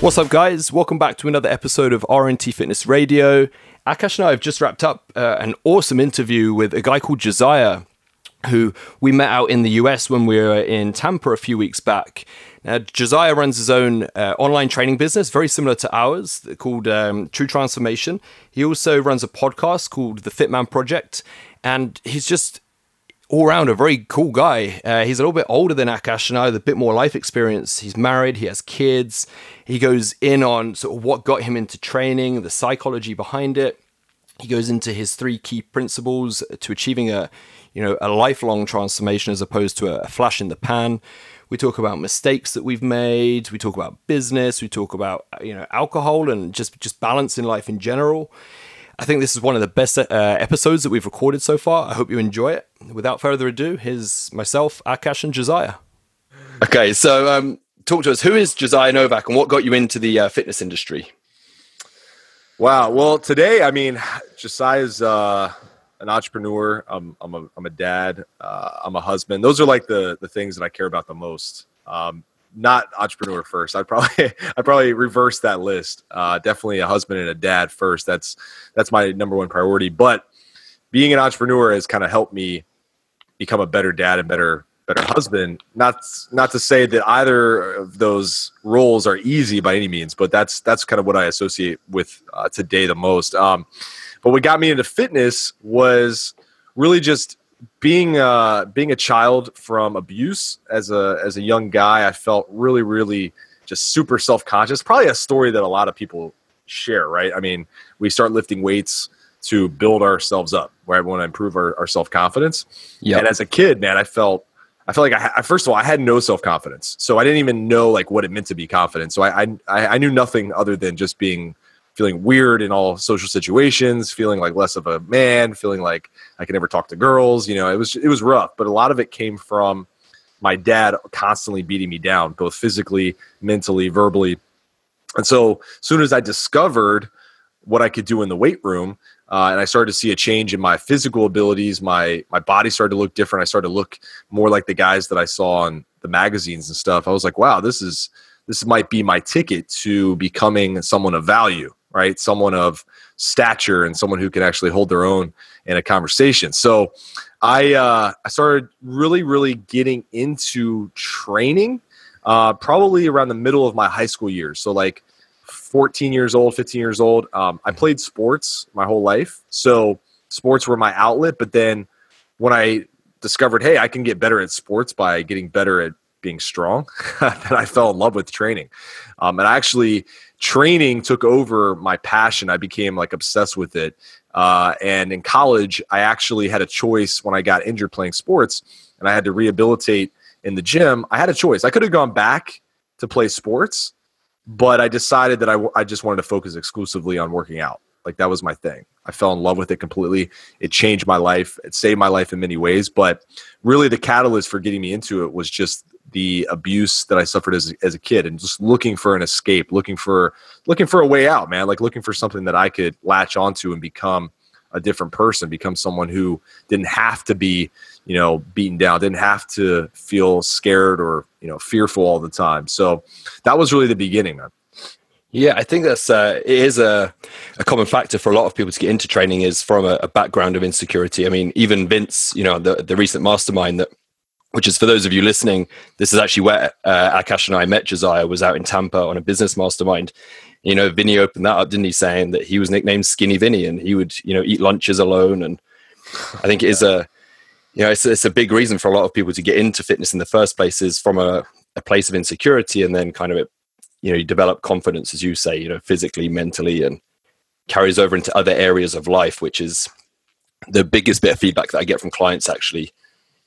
What's up, guys? Welcome back to another episode of RNT Fitness Radio. Akash and I have just wrapped up an awesome interview with a guy called Josiah, who we met out in the US when we were in Tampa a few weeks back. Now, Josiah runs his own online training business, very similar to ours, called True Transformation. He also runs a podcast called The Fitman Project, and he's just all around a very cool guy. He's a little bit older than Akash and I, with a bit more life experience. He's married, he has kids. He goes in on sort of what got him into training, the psychology behind it. He goes into his 3 key principles to achieving a lifelong transformation as opposed to a flash in the pan. We talk about mistakes that we've made. We talk about business. We talk about alcohol and just balance in life in general. I think this is one of the best episodes that we've recorded so far. I hope you enjoy it. Without further ado, here's myself, Akash, and Josiah. Okay, so talk to us. Who is Josiah Novak, and what got you into the fitness industry? Wow. Well, today, Josiah's an entrepreneur. I'm a dad. I'm a husband. Those are like the things that I care about the most. Not entrepreneur first. I'd probably reverse that list. Definitely a husband and a dad first. That's my number one priority. But being an entrepreneur has kind of helped me become a better dad and better husband. Not to say that either of those roles are easy by any means, but that's kind of what I associate with today the most. But what got me into fitness was really just being a child from abuse. As a young guy, I felt really, really just super self-conscious. Probably a story that a lot of people share, right? I mean, we start lifting weights to build ourselves up, right? We want to improve our self-confidence. Yep. And as a kid, man, I felt like first of all, I had no self-confidence. So I didn't even know like what it meant to be confident. So I knew nothing other than just feeling weird in all social situations, feeling like less of a man, feeling like I could never talk to girls. It was rough, but a lot of it came from my dad constantly beating me down, both physically, mentally, verbally. And so as soon as I discovered what I could do in the weight room, and I started to see a change in my physical abilities, my body started to look different. I started to look more like the guys that I saw on the magazines and stuff. I was like, wow, this might be my ticket to becoming someone of value, right? Someone of stature and someone who can actually hold their own in a conversation. So I started really, really getting into training probably around the middle of my high school years. So like 14 years old, 15 years old. I played sports my whole life. So sports were my outlet. But then when I discovered, hey, I can get better at sports by getting better at being strong, then I fell in love with training. And actually training took over my passion. I became like obsessed with it. And in college, I actually had a choice when I got injured playing sports and I had to rehabilitate in the gym. I had a choice. I could have gone back to play sports, but I decided that I just wanted to focus exclusively on working out. Like that was my thing. I fell in love with it completely. It changed my life. It saved my life in many ways. But really the catalyst for getting me into it was just the abuse that I suffered as a kid and just looking for an escape, looking for a way out, man, like looking for something that I could latch onto and become a different person, become someone who didn't have to be, beaten down, didn't have to feel scared or, fearful all the time. So that was really the beginning, man. Yeah, I think that's it is a common factor for a lot of people to get into training is from a background of insecurity. I mean, even Vince, the recent mastermind which is for those of you listening, this is actually where Akash and I met Josiah, was out in Tampa on a business mastermind. Vinny opened that up, didn't he, saying that he was nicknamed Skinny Vinny and he would, eat lunches alone. And I think it is it's a big reason for a lot of people to get into fitness in the first place is from a place of insecurity, and then kind of, you develop confidence, as you say, physically, mentally, and carries over into other areas of life, which is the biggest bit of feedback that I get from clients actually,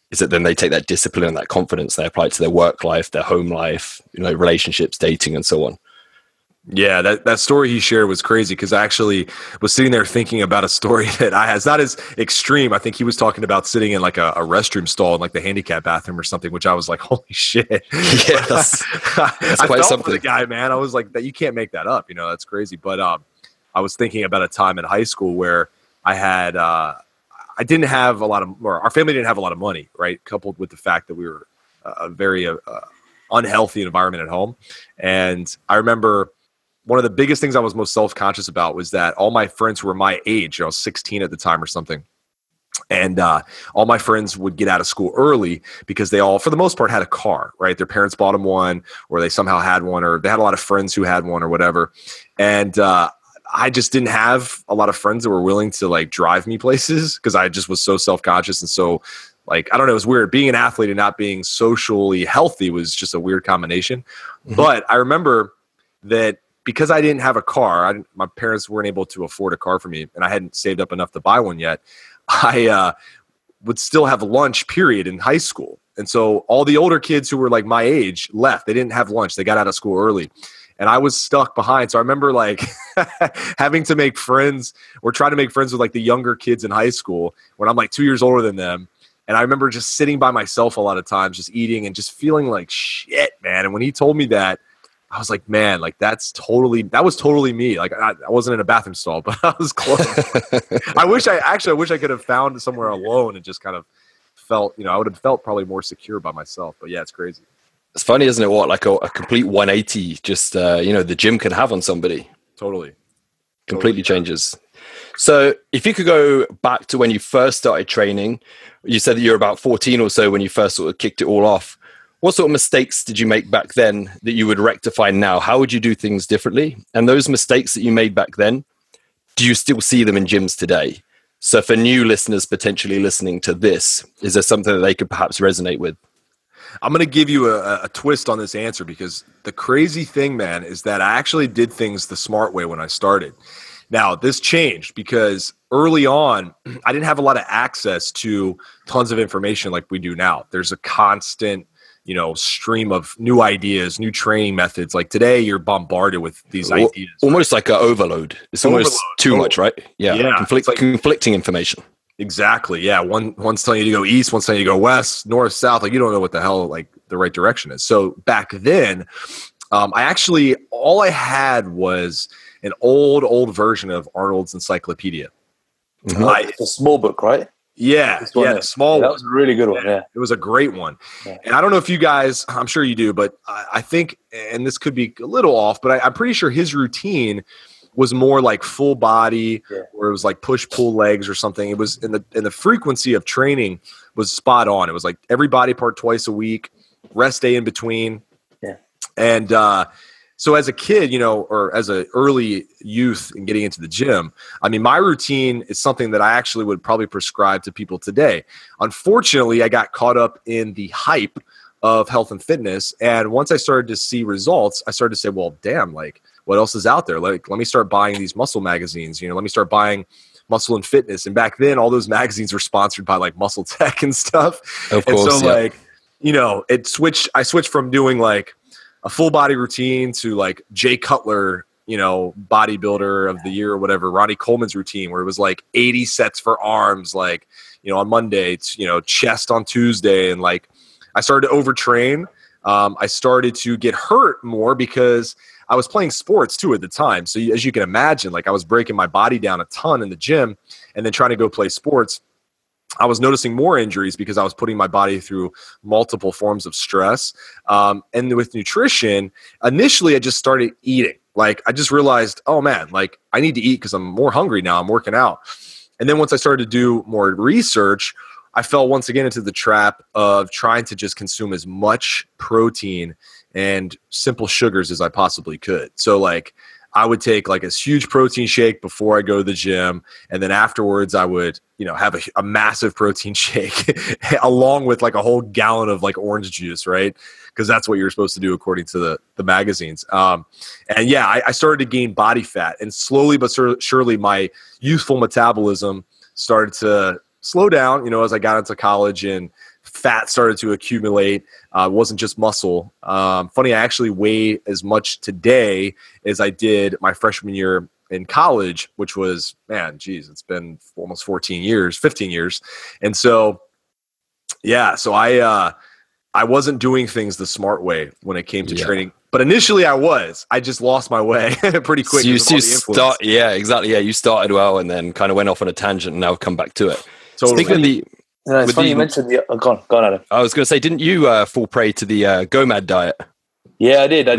is that then they take that discipline and that confidence, they apply it to their work life, their home life, relationships, dating, and so on. Yeah, that story he shared was crazy because I actually was sitting there thinking about a story that I had. It's not as extreme. I think he was talking about sitting in like a restroom stall in like the handicap bathroom or something, which I was like, holy shit. Yeah, that's I quite felt something. for the guy, man. I was like, that you can't make that up. That's crazy. But I was thinking about a time in high school where I had I didn't have a lot of, or our family didn't have a lot of money, right? Coupled with the fact that we were a very unhealthy environment at home. And I remember one of the biggest things I was most self-conscious about was that all my friends who were my age, I was 16 at the time or something, and all my friends would get out of school early because they all, for the most part, had a car, right? Their parents bought them one, or they somehow had one, or they had a lot of friends who had one or whatever. And I just didn't have a lot of friends that were willing to like drive me places because I just was so self-conscious. And so like, I don't know, it was weird. Being an athlete and not being socially healthy was just a weird combination. Mm-hmm. But I remember that because I didn't have a car, my parents weren't able to afford a car for me, and I hadn't saved up enough to buy one yet. I would still have lunch period in high school. And so all the older kids who were like my age left. They didn't have lunch. They got out of school early. And I was stuck behind. So I remember like having to make friends or try to make friends with like the younger kids in high school when I'm like 2 years older than them. And I remember just sitting by myself a lot of times, just eating and just feeling like shit, man. And when he told me that, I was like, man, like that was totally me. Like I wasn't in a bathroom stall, but I was close. I wish I could have found somewhere alone and just kind of felt, I would have felt probably more secure by myself. But yeah, it's crazy. It's funny, isn't it? What like a complete 180 just, the gym can have on somebody. Totally. Completely changes. So if you could go back to when you first started training, you said that you were about 14 or so when you first sort of kicked it all off. What sort of mistakes did you make back then that you would rectify now? How would you do things differently? And those mistakes that you made back then, do you still see them in gyms today? So for new listeners potentially listening to this, is there something that they could perhaps resonate with? I'm going to give you a twist on this answer because the crazy thing, man, is that I actually did things the smart way when I started. Now, this changed because early on, I didn't have a lot of access to tons of information like we do now. There's a constant stream of new ideas, new training methods. Like today, you're bombarded with these ideas. Almost like an overload. It's almost too much, right? Yeah. Conflicting information. Exactly. Yeah. One's telling you to go east, one's telling you to go west, north, south. Like you don't know what the hell like the right direction is. So back then, all I had was an old version of Arnold's Encyclopedia. Mm-hmm. It's a small book, right? Yeah, the small one. That was a really good one, yeah. It was a great one. Yeah. And I don't know if you guys, I'm sure you do, but I think, and this could be a little off, but I'm pretty sure his routine was more like full body, or it was like push-pull legs or something. It was in the frequency of training was spot on. It was like every body part twice a week, rest day in between. Yeah. And so as a kid, or as an early youth and getting into the gym, I mean, my routine is something that I actually would probably prescribe to people today. Unfortunately, I got caught up in the hype of health and fitness. And once I started to see results, I started to say, well, damn, like what else is out there? Like, let me start buying these muscle magazines, let me start buying Muscle and Fitness. And back then, all those magazines were sponsored by like Muscle Tech and stuff. Of course, and so I switched from doing like a full body routine to like Jay Cutler, bodybuilder of the year or whatever, Ronnie Coleman's routine where it was like 80 sets for arms, like, on Monday, chest on Tuesday. And like, I started to overtrain. I started to get hurt more because I was playing sports too at the time. So as you can imagine, like I was breaking my body down a ton in the gym and then trying to go play sports. I was noticing more injuries because I was putting my body through multiple forms of stress. And with nutrition, initially I just started eating. Like I just realized, oh man, like I need to eat because I'm more hungry now. I'm working out. And then once I started to do more research, I fell once again into the trap of trying to just consume as much protein and simple sugars as I possibly could. So like I would take like a huge protein shake before I go to the gym. And then afterwards I would, have a massive protein shake along with like a whole gallon of like orange juice, right? Because that's what you're supposed to do according to the magazines. I started to gain body fat, and slowly but surely my youthful metabolism started to slow down, as I got into college and fat started to accumulate. It wasn't just muscle. Funny, I actually weigh as much today as I did my freshman year in college, which was, it's been almost 15 years. And so, so I wasn't doing things the smart way when it came to training. But initially I just lost my way pretty quick. So you started well and then kind of went off on a tangent and now come back to it. Totally. Speaking of it's funny you mentioned go on, Adam. I was going to say, didn't you fall prey to the GOMAD diet? Yeah, I did. I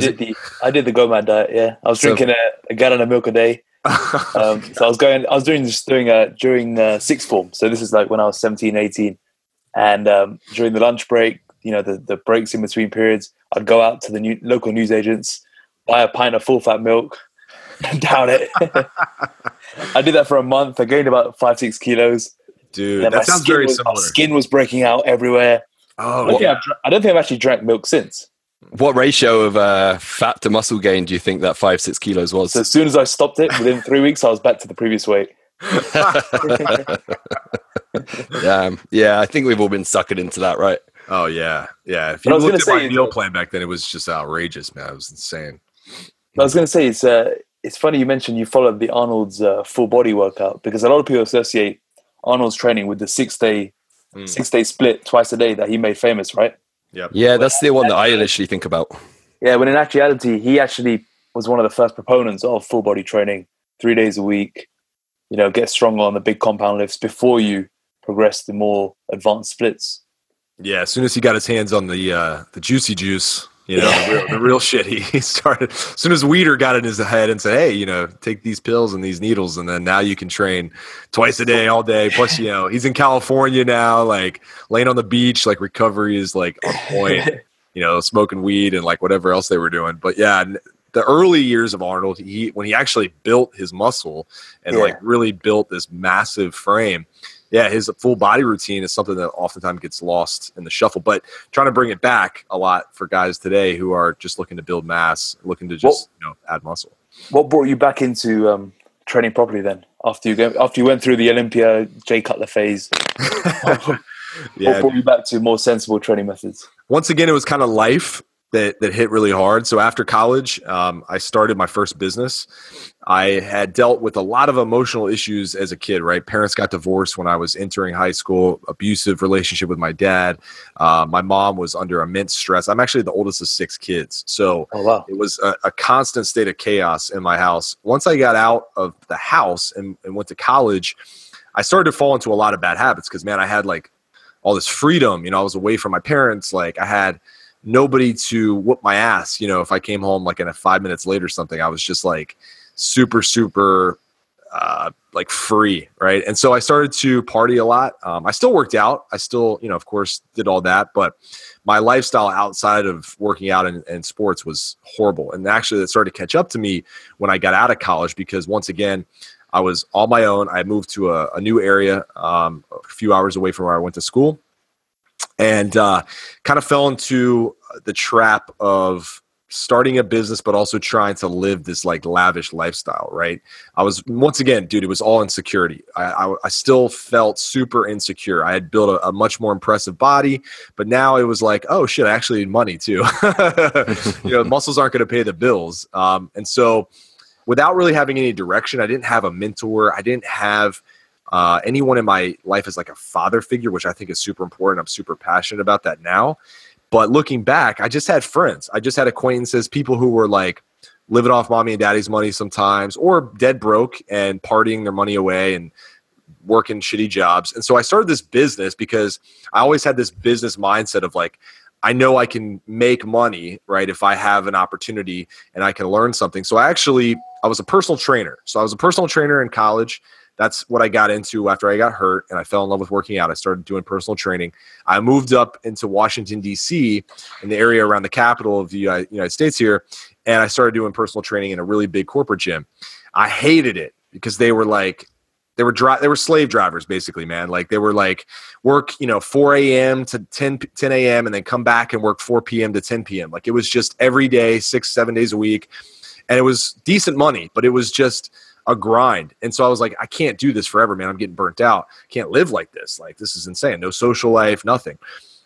did the Go Mad diet. Yeah, I was drinking a gallon of milk a day. So I was doing during sixth form. So this is like when I was 17, 18. And during the lunch break, the breaks in between periods, I'd go out to the local newsagents, buy a pint of full fat milk, and down it. I did that for a month. I gained about 5-6 kilos. Dude, that sounds very similar. My skin was breaking out everywhere. Oh, I don't think I've actually drank milk since. What ratio of fat to muscle gain do you think that 5-6 kilos was? So as soon as I stopped it, within 3 weeks, I was back to the previous weight. Yeah, I think we've all been suckered into that, right? Oh, yeah. If you looked at my meal plan back then, it was just outrageous, man. It was insane. I was going to say, it's funny you mentioned you followed the Arnold's full body workout, because a lot of people associate Arnold's training with the 6-day split twice a day that he made famous, right? Yep. Yeah, that's the one that I initially think about. Yeah, when in actuality, he actually was one of the first proponents of full body training, 3 days a week, get stronger on the big compound lifts before you progress to more advanced splits. Yeah, as soon as he got his hands on the juicy juice, the real shit, he started. As soon as Weeder got in his head and said, hey, take these pills and these needles, and then now you can train twice a day, all day. Plus, he's in California now, like laying on the beach, like recovery is like on point, smoking weed and like whatever else they were doing. But yeah, the early years of Arnold, when he actually built his muscle and like really built this massive frame. Yeah, his full body routine is something that oftentimes gets lost in the shuffle. But trying to bring it back a lot for guys today who are just looking to build mass, looking to just add muscle. What brought you back into training properly then? After you went through the Olympia Jay Cutler phase, what brought you back to more sensible training methods? Once again, it was kind of life that hit really hard. So after college, I started my first business. I had dealt with a lot of emotional issues as a kid, right? Parents got divorced when I was entering high school, abusive relationship with my dad. My mom was under immense stress. I'm actually the oldest of 6 kids. So It was a constant state of chaos in my house. Once I got out of the house and went to college, I started to fall into a lot of bad habits because, man, I had like all this freedom. I was away from my parents. Like I had nobody to whoop my ass. If I came home like in 5 minutes late or something, I was just like super like free, right? And so I started to party a lot. I still worked out. I still, of course, did all that, but my lifestyle outside of working out and sports was horrible. And actually that started to catch up to me when I got out of college, because once again, I was on my own. I moved to a new area, a few hours away from where I went to school, and kind of fell into the trap of starting a business, but also trying to live this like lavish lifestyle, right? I was, once again, dude, it was all insecurity. I still felt super insecure. I had built a much more impressive body, but now it was like, oh shit, I actually need money too. Muscles aren't going to pay the bills. And so without really having any direction, I didn't have a mentor. I didn't have anyone in my life as like a father figure, which I think is super important. I'm super passionate about that now. But looking back, I just had friends. I just had acquaintances, people who were like living off mommy and daddy's money sometimes, or dead broke and partying their money away and working shitty jobs. And so I started this business because I always had this business mindset of like, I know I can make money, right, if I have an opportunity and I can learn something. So I was a personal trainer. So I was a personal trainer in college. That's what I got into after I got hurt and I fell in love with working out. I started doing personal training. I moved up into Washington, D.C., in the area around the capital of the United States here, and I started doing personal training in a really big corporate gym. I hated it because they were slave drivers, basically, man. Like they were like work, 4 a.m. to 10 a.m. and then come back and work 4 p.m. to 10 p.m. Like it was just every day, 6-7 days a week. And it was decent money, but it was just a grind. And so I was like, I can't do this forever, man. I'm getting burnt out. Can't live like this. Like this is insane. No social life, nothing.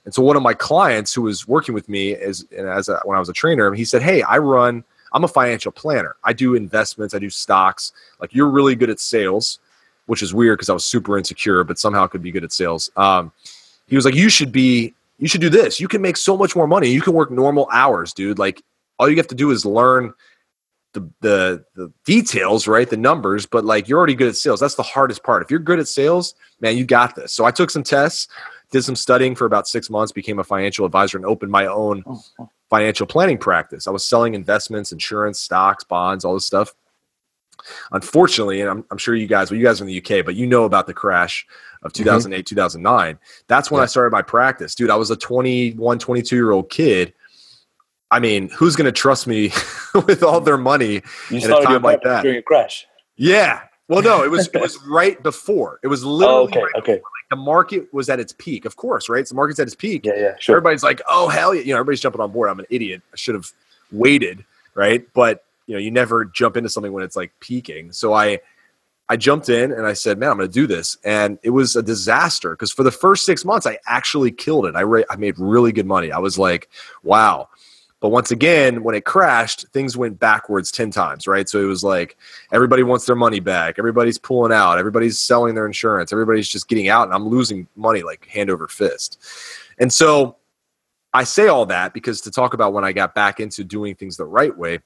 And so one of my clients who was working with me when I was a trainer, he said, hey, I'm a financial planner. I do investments. I do stocks. Like you're really good at sales, which is weird because I was super insecure, but somehow could be good at sales. He was like, you should do this. You can make so much more money. You can work normal hours, dude. Like all you have to do is learn the details, right? The numbers, but like you're already good at sales. That's the hardest part. If you're good at sales, man, you got this. So I took some tests, did some studying for about 6 months, became a financial advisor, and opened my own financial planning practice. I was selling investments, insurance, stocks, bonds, all this stuff. Unfortunately, and I'm sure you guys are in the UK, but you know about the crash of 2008, 2009. That's when I started my practice. Dude, I was a 21, 22-year-old kid. I mean, who's going to trust me with all their money in a time like that? During a crash? Yeah. Well, no, it was right before. It was literally before. Like, the market was at its peak, of course, right? So the market's at its peak. Yeah, sure. Everybody's like, oh, hell yeah. Everybody's jumping on board. I'm an idiot. I should have waited, right? But, you never jump into something when it's like peaking. So I jumped in and I said, man, I'm going to do this. And it was a disaster because for the first 6 months, I actually killed it. I made really good money. I was like, wow. But once again, when it crashed, things went backwards 10 times, right? So it was like everybody wants their money back. Everybody's pulling out. Everybody's selling their insurance. Everybody's just getting out, and I'm losing money like hand over fist. And so I say all that because to talk about when I got back into doing things the right way,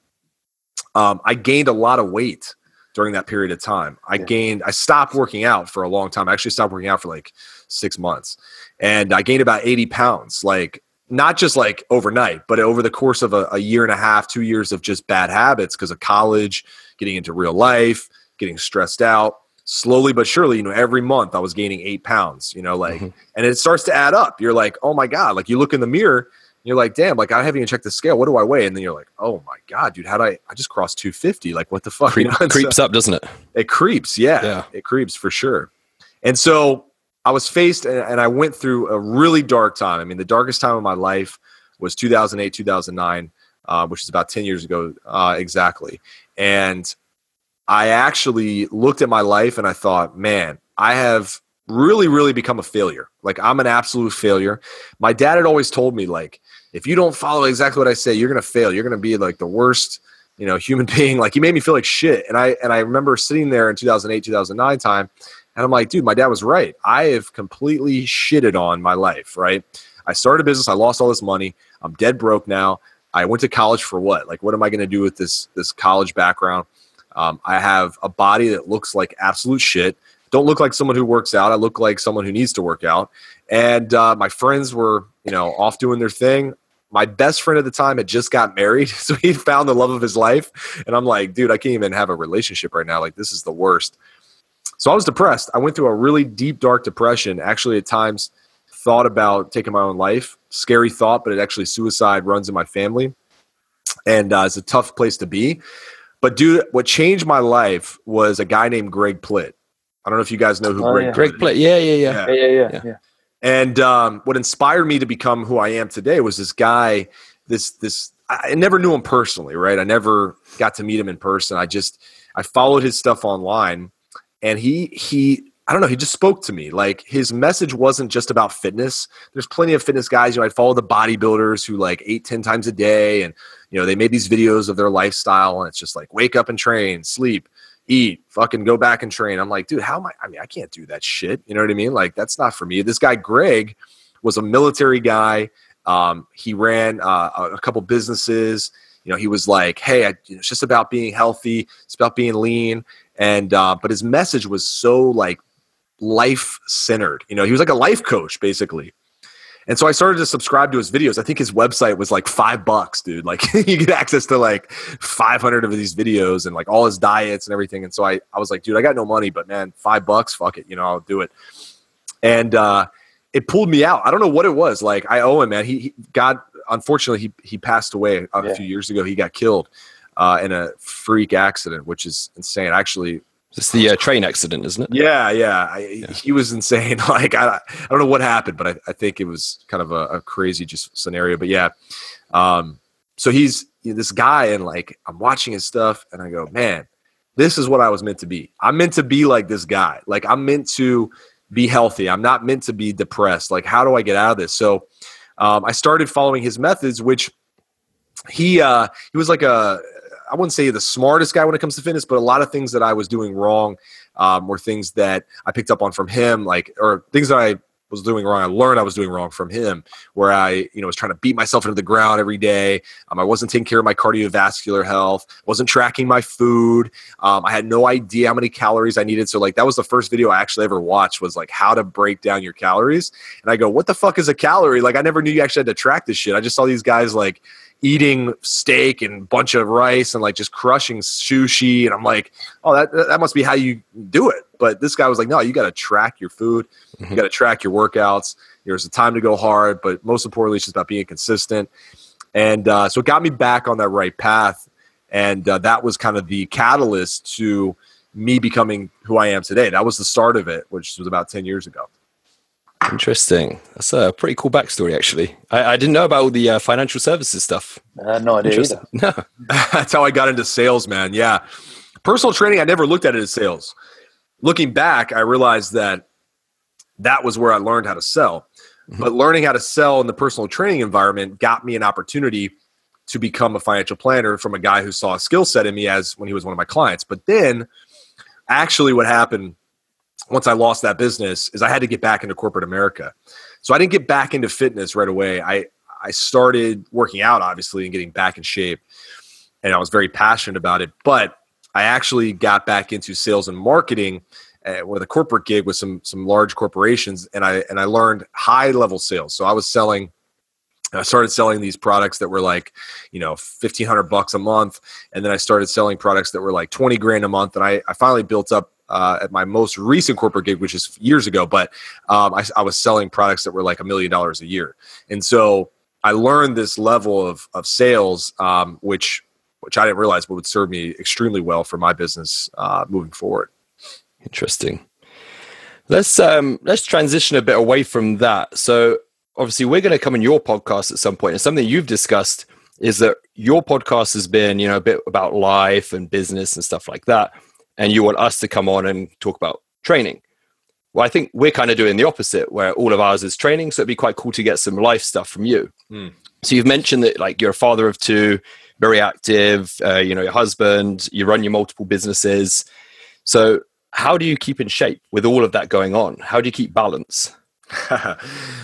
I gained a lot of weight during that period of time. I stopped working out for a long time. I actually stopped working out for like 6 months. And I gained about 80 pounds, like not just like overnight, but over the course of a year and a half, 2 years of just bad habits because of college, getting into real life, getting stressed out. Slowly but surely, every month I was gaining 8 pounds, and it starts to add up. You're like, oh my God, like you look in the mirror, you're like, damn, like I haven't even checked the scale. What do I weigh? And then you're like, oh my God, dude, I just crossed 250. Like what the fuck? Creeps up, doesn't it? It creeps. Yeah. It creeps for sure. And so I was faced and I went through a really dark time. I mean, the darkest time of my life was 2008, 2009, which is about 10 years ago exactly. And I actually looked at my life and I thought, man, I have really, really become a failure. Like I'm an absolute failure. My dad had always told me, like, if you don't follow exactly what I say, you're going to fail. You're going to be like the worst, human being. Like he made me feel like shit. And I remember sitting there in 2008, 2009 time. And I'm like, dude, my dad was right. I have completely shitted on my life, right? I started a business. I lost all this money. I'm dead broke now. I went to college for what? Like, what am I going to do with this college background? I have a body that looks like absolute shit. Don't look like someone who works out. I look like someone who needs to work out. And my friends were, off doing their thing. My best friend at the time had just got married. So he found the love of his life. And I'm like, dude, I can't even have a relationship right now. Like, this is the worst. So I was depressed. I went through a really deep, dark depression. Actually, at times, thought about taking my own life. Scary thought, but actually suicide runs in my family. And it's a tough place to be. But dude, what changed my life was a guy named Greg Plitt. I don't know if you guys know who Greg Plitt is. Yeah. And what inspired me to become who I am today was this guy, I never knew him personally, right? I never got to meet him in person. I followed his stuff online, and he I don't know, he just spoke to me. Like his message wasn't just about fitness. There's plenty of fitness guys, I'd follow the bodybuilders who like 8-10 times a day, and they made these videos of their lifestyle, and it's just like wake up and train, sleep, eat, fucking go back and train. I'm like, dude, I can't do that shit. You know what I mean? Like, that's not for me. This guy, Greg, was a military guy. He ran a couple businesses. He was like, hey, it's just about being healthy. It's about being lean. And, but his message was so like life-centered. He was like a life coach, basically. And so I started to subscribe to his videos. I think his website was like $5, dude. Like you get access to like 500 of these videos and like all his diets and everything. And so I was like, dude, I got no money, but man, $5, fuck it. I'll do it. And it pulled me out. I don't know what it was. Like I owe him, man. God, unfortunately, he passed away a few years ago. He got killed in a freak accident, which is insane. Actually, it's the train accident, isn't it? Yeah. He was insane. Like I don't know what happened, but I think it was kind of a crazy just scenario. But yeah, so he's this guy, and like I'm watching his stuff, and I go, man, this is what I was meant to be. I'm meant to be like this guy. Like I'm meant to be healthy. I'm not meant to be depressed. Like how do I get out of this? So I started following his methods, which he was like I wouldn't say the smartest guy when it comes to fitness, but a lot of things that I was doing wrong were things that I picked up on from him, or things that I was doing wrong. I learned I was doing wrong from him, where I, was trying to beat myself into the ground every day. I wasn't taking care of my cardiovascular health, wasn't tracking my food. I had no idea how many calories I needed. So like, that was the first video I actually ever watched, was like how to break down your calories. And I go, what the fuck is a calorie? Like, I never knew you actually had to track this shit. I just saw these guys like eating steak and a bunch of rice and like just crushing sushi. And I'm like, oh, that must be how you do it. But this guy was like, no, you got to track your food. You got to track your workouts. There's a time to go hard, but most importantly, it's just about being consistent. And so it got me back on that right path. And that was kind of the catalyst to me becoming who I am today. That was the start of it, which was about 10 years ago. Interesting. That's a pretty cool backstory, actually. I didn't know about all the financial services stuff. No idea either. No. That's how I got into sales, man. Yeah. Personal training, I never looked at it as sales. Looking back, I realized that was where I learned how to sell. But learning how to sell in the personal training environment got me an opportunity to become a financial planner from a guy who saw a skill set in me as when he was one of my clients. But then actually what happened once I lost that business is I had to get back into corporate America. So I didn't get back into fitness right away. I started working out, obviously, and getting back in shape. And I was very passionate about it. But I actually got back into sales and marketing with a corporate gig with some large corporations. And I learned high level sales. So I started selling these products that were like, $1,500 a month. And then I started selling products that were like 20 grand a month. And I finally built up at my most recent corporate gig, which is years ago, but I was selling products that were like $1 million a year. And so I learned this level of sales, which I didn't realize would serve me extremely well for my business moving forward. Interesting. Let's transition a bit away from that. So obviously we're going to come on your podcast at some point, and something you've discussed is that your podcast has been, a bit about life and business and stuff like that. And you want us to come on and talk about training. Well, I think we're kind of doing the opposite, where all of ours is training. So it'd be quite cool to get some life stuff from you. So you've mentioned that like you're a father of two, very active, your husband, you run your multiple businesses. So how do you keep in shape with all of that going on? How do you keep balance?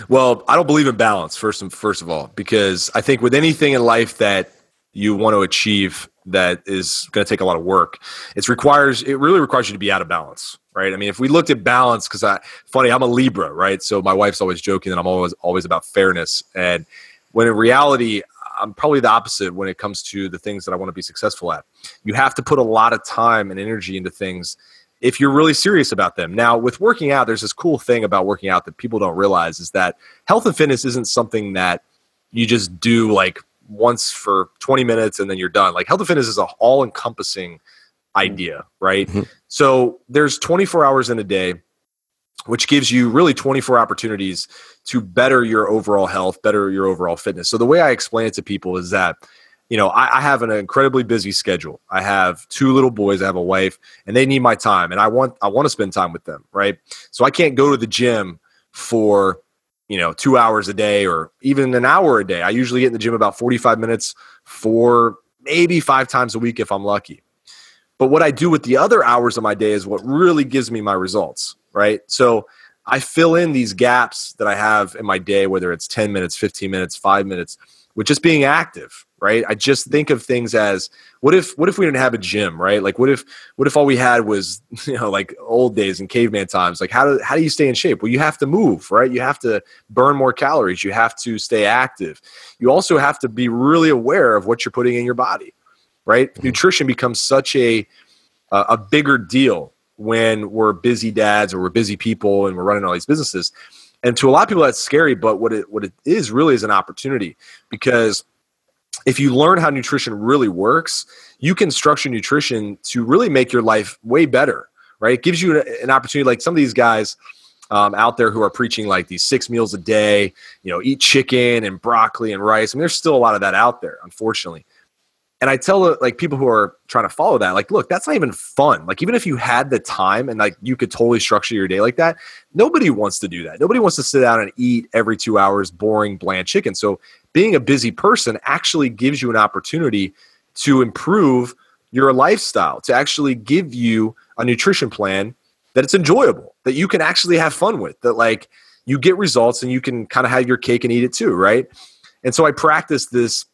Well, I don't believe in balance, first of all, because I think with anything in life that you want to achieve that is going to take a lot of work, it really requires you to be out of balance, right? I mean, if we looked at balance, because I'm a Libra, right? So my wife's always joking that I'm always about fairness. And when in reality, I'm probably the opposite when it comes to the things that I want to be successful at. You have to put a lot of time and energy into things if you're really serious about them. Now, with working out, there's this cool thing about working out that people don't realize, is that health and fitness isn't something that you just do like once for 20 minutes and then you're done. Like, health and fitness is an all-encompassing idea, right? So there's 24 hours in a day, which gives you really 24 opportunities to better your overall health, better your overall fitness. So the way I explain it to people is that, I have an incredibly busy schedule. I have 2 little boys, I have a wife, and they need my time, and I want to spend time with them, right? So I can't go to the gym for 2 hours a day or even an hour a day. I usually get in the gym about 45 minutes for maybe 5 times a week if I'm lucky. But what I do with the other hours of my day is what really gives me my results, right? So I fill in these gaps that I have in my day, whether it's 10 minutes, 15 minutes, 5 minutes, with just being active, right? I just think of things as, what if we didn't have a gym, right? Like, what if all we had was, like old days and caveman times? Like, how do you stay in shape? Well, you have to move, right? You have to burn more calories. You have to stay active. You also have to be really aware of what you're putting in your body, right? Nutrition becomes such a bigger deal when we're busy dads or we're busy people and we're running all these businesses. And to a lot of people, that's scary, but what it is really is an opportunity, because if you learn how nutrition really works, you can structure nutrition to really make your life way better, right? It gives you an opportunity, like some of these guys out there who are preaching like these 6 meals a day, eat chicken and broccoli and rice. I mean, there's still a lot of that out there, unfortunately. And I tell like people who are trying to follow that, like, look, that's not even fun. Like, even if you had the time and like you could totally structure your day like that, nobody wants to do that. Nobody wants to sit down and eat every 2 hours boring, bland chicken. So being a busy person actually gives you an opportunity to improve your lifestyle, to actually give you a nutrition plan that it's enjoyable, that you can actually have fun with, that like you get results, and you can kind of have your cake and eat it too, right? And so I practice these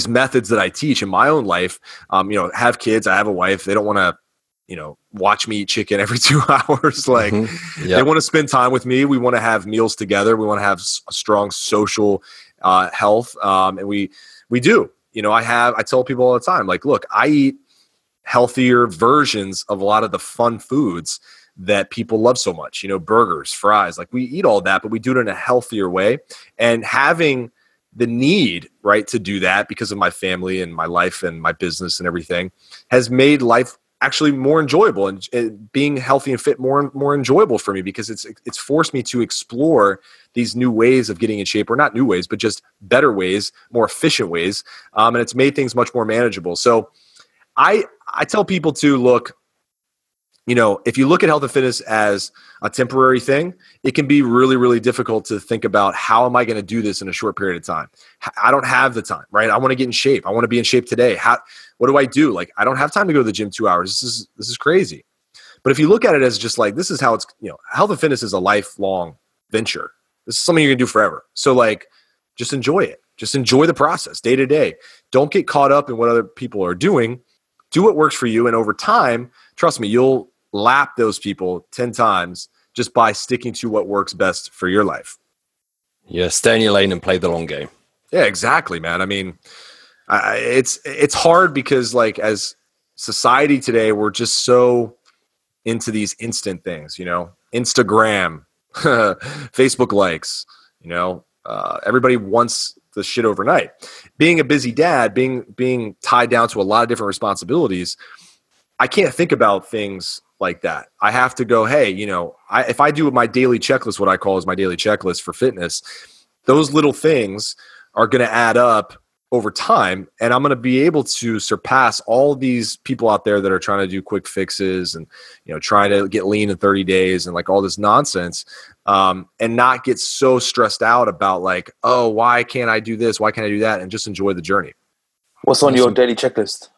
methods that I teach in my own life. Have kids, I have a wife. They don't want to, watch me eat chicken every 2 hours. Like they want to spend time with me. We want to have meals together. We want to have a strong social health. And we do, I tell people all the time, like, look, I eat healthier versions of a lot of the fun foods that people love so much, burgers, fries, like we eat all that, but we do it in a healthier way. And having the need, right, to do that because of my family and my life and my business and everything has made life actually more enjoyable, and being healthy and fit more enjoyable for me, because it's forced me to explore these new ways of getting in shape, or not new ways, but just better ways, more efficient ways. And it's made things much more manageable. So I tell people to look, if you look at health and fitness as a temporary thing, it can be really, really difficult to think about, how am I going to do this in a short period of time? I don't have the time, right? I want to get in shape. I want to be in shape today. What do I do? Like, I don't have time to go to the gym 2 hours. This is crazy. But if you look at it as just like, this is how it's, health and fitness is a lifelong venture. This is something you're going to do forever. So like, just enjoy it. Just enjoy the process day to day. Don't get caught up in what other people are doing. Do what works for you. And over time, trust me, you'll lap those people 10 times just by sticking to what works best for your life. Yeah, stay in your lane and play the long game. Yeah, exactly, man. I mean, it's hard because, like, as society today, we're just so into these instant things, Instagram, Facebook likes, everybody wants the shit overnight. Being a busy dad, being tied down to a lot of different responsibilities, I can't think about things like that. I have to go, hey, if I do my daily checklist, what I call is my daily checklist for fitness, those little things are going to add up over time, and I'm going to be able to surpass all these people out there that are trying to do quick fixes and trying to get lean in 30 days and like all this nonsense, and not get so stressed out about like, oh, why can't I do this? Why can't I do that? And just enjoy the journey. What's on your daily checklist?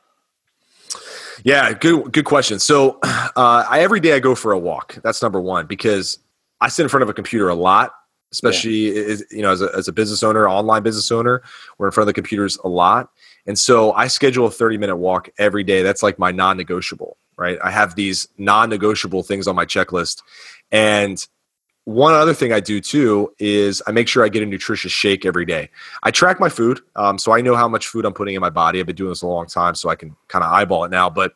Yeah, good question. So every day I go for a walk. That's number one, because I sit in front of a computer a lot, especially as a business owner, online business owner. We're in front of the computers a lot. And so I schedule a 30-minute walk every day. That's like my non-negotiable, right? I have these non-negotiable things on my checklist. And one other thing I do too is I make sure I get a nutritious shake every day. I track my food, so I know how much food I'm putting in my body. I've been doing this a long time, so I can kind of eyeball it now. But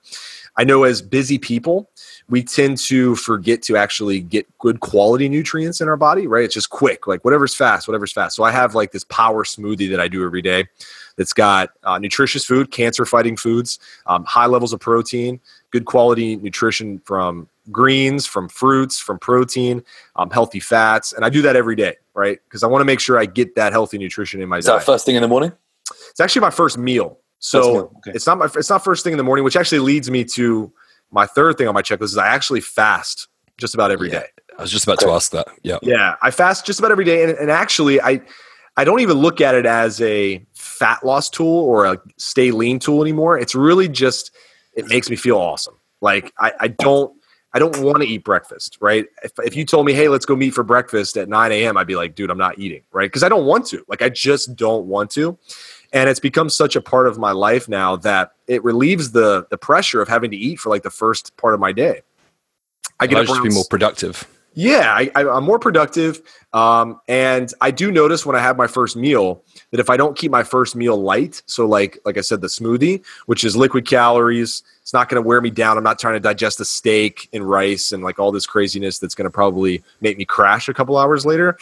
I know as busy people, we tend to forget to actually get good quality nutrients in our body, right? It's just quick, like whatever's fast. So I have like this power smoothie that I do every day that's got nutritious food, cancer-fighting foods, high levels of protein, good quality nutrition from greens, from fruits, from protein, healthy fats. And I do that every day, right? Because I want to make sure I get that healthy nutrition in my diet. Is that first thing in the morning? It's actually my first meal. So okay. It's not first thing in the morning, which actually leads me to my third thing on my checklist is I actually fast just about every day. I was just about to ask that. Yeah. Yeah. I fast just about every day. And actually I don't even look at it as a fat loss tool or a stay lean tool anymore. It's really just, it makes me feel awesome. Like I don't want to eat breakfast, right? If you told me, hey, let's go meet for breakfast at 9 a.m., I'd be like, dude, I'm not eating, right? Because I don't want to. Like, I just don't want to. And it's become such a part of my life now that it relieves the pressure of having to eat for like the first part of my day. I get to be more productive. Yeah, I'm more productive. And I do notice when I have my first meal that if I don't keep my first meal light, so like I said, the smoothie, which is liquid calories, it's not going to wear me down. I'm not trying to digest a steak and rice and like all this craziness that's going to probably make me crash a couple hours later.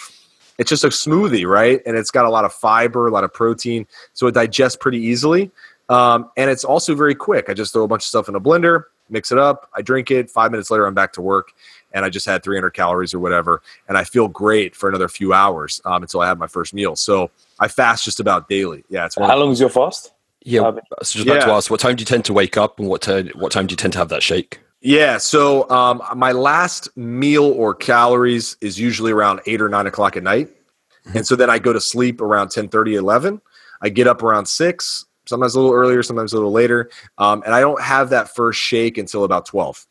It's just a smoothie, right? And it's got a lot of fiber, a lot of protein, so it digests pretty easily. And it's also very quick. I just throw a bunch of stuff in a blender, mix it up, I drink it, 5 minutes later I'm back to work, and I just had 300 calories or whatever, and I feel great for another few hours until I have my first meal. So I fast just about daily. Yeah, it's How long is your fast? Yeah, so just about to ask, what time do you tend to wake up, and what time do you tend to have that shake? Yeah, so my last meal or calories is usually around 8 or 9 o'clock at night. Mm-hmm. And so then I go to sleep around 10:30, 11. I get up around 6, sometimes a little earlier, sometimes a little later. And I don't have that first shake until about 12.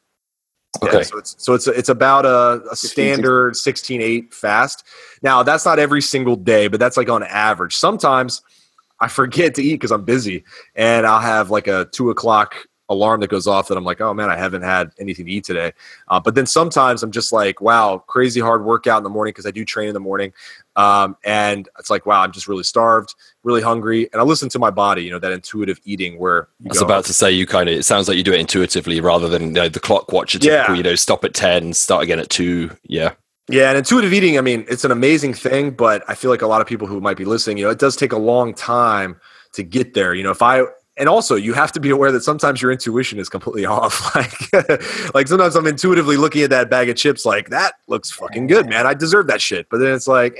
Okay. Yeah, so it's about a standard 16-8 fast. Now that's not every single day, but that's like on average. Sometimes I forget to eat because I'm busy, and I'll have like a 2:00 alarm that goes off that I'm like, oh man, I haven't had anything to eat today. But then sometimes I'm just like, wow, crazy hard workout in the morning because I do train in the morning. And it's like, wow, I'm just really starved, really hungry. And I listen to my body, that intuitive eating where I was about to say, it sounds like you do it intuitively rather than the clock watch, typical, stop at 10, start again at 2. Yeah. Yeah, and intuitive eating, I mean, it's an amazing thing, but I feel like a lot of people who might be listening, it does take a long time to get there. And also you have to be aware that sometimes your intuition is completely off. Like sometimes I'm intuitively looking at that bag of chips like, that looks fucking good, man. I deserve that shit. But then it's like,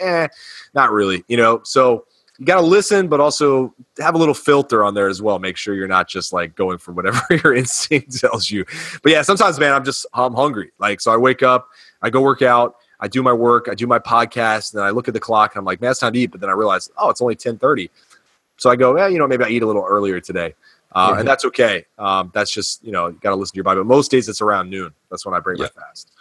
not really, So you got to listen, but also have a little filter on there as well. Make sure you're not just like going for whatever your instinct tells you. But yeah, sometimes, man, I'm hungry. So I wake up, I go work out, I do my work, I do my podcast, and then I look at the clock and I'm like, man, it's time to eat. But then I realize, it's only 10:30. So I go, maybe I eat a little earlier today. And that's okay. That's just, you got to listen to your body. But most days it's around noon. That's when I break my fast.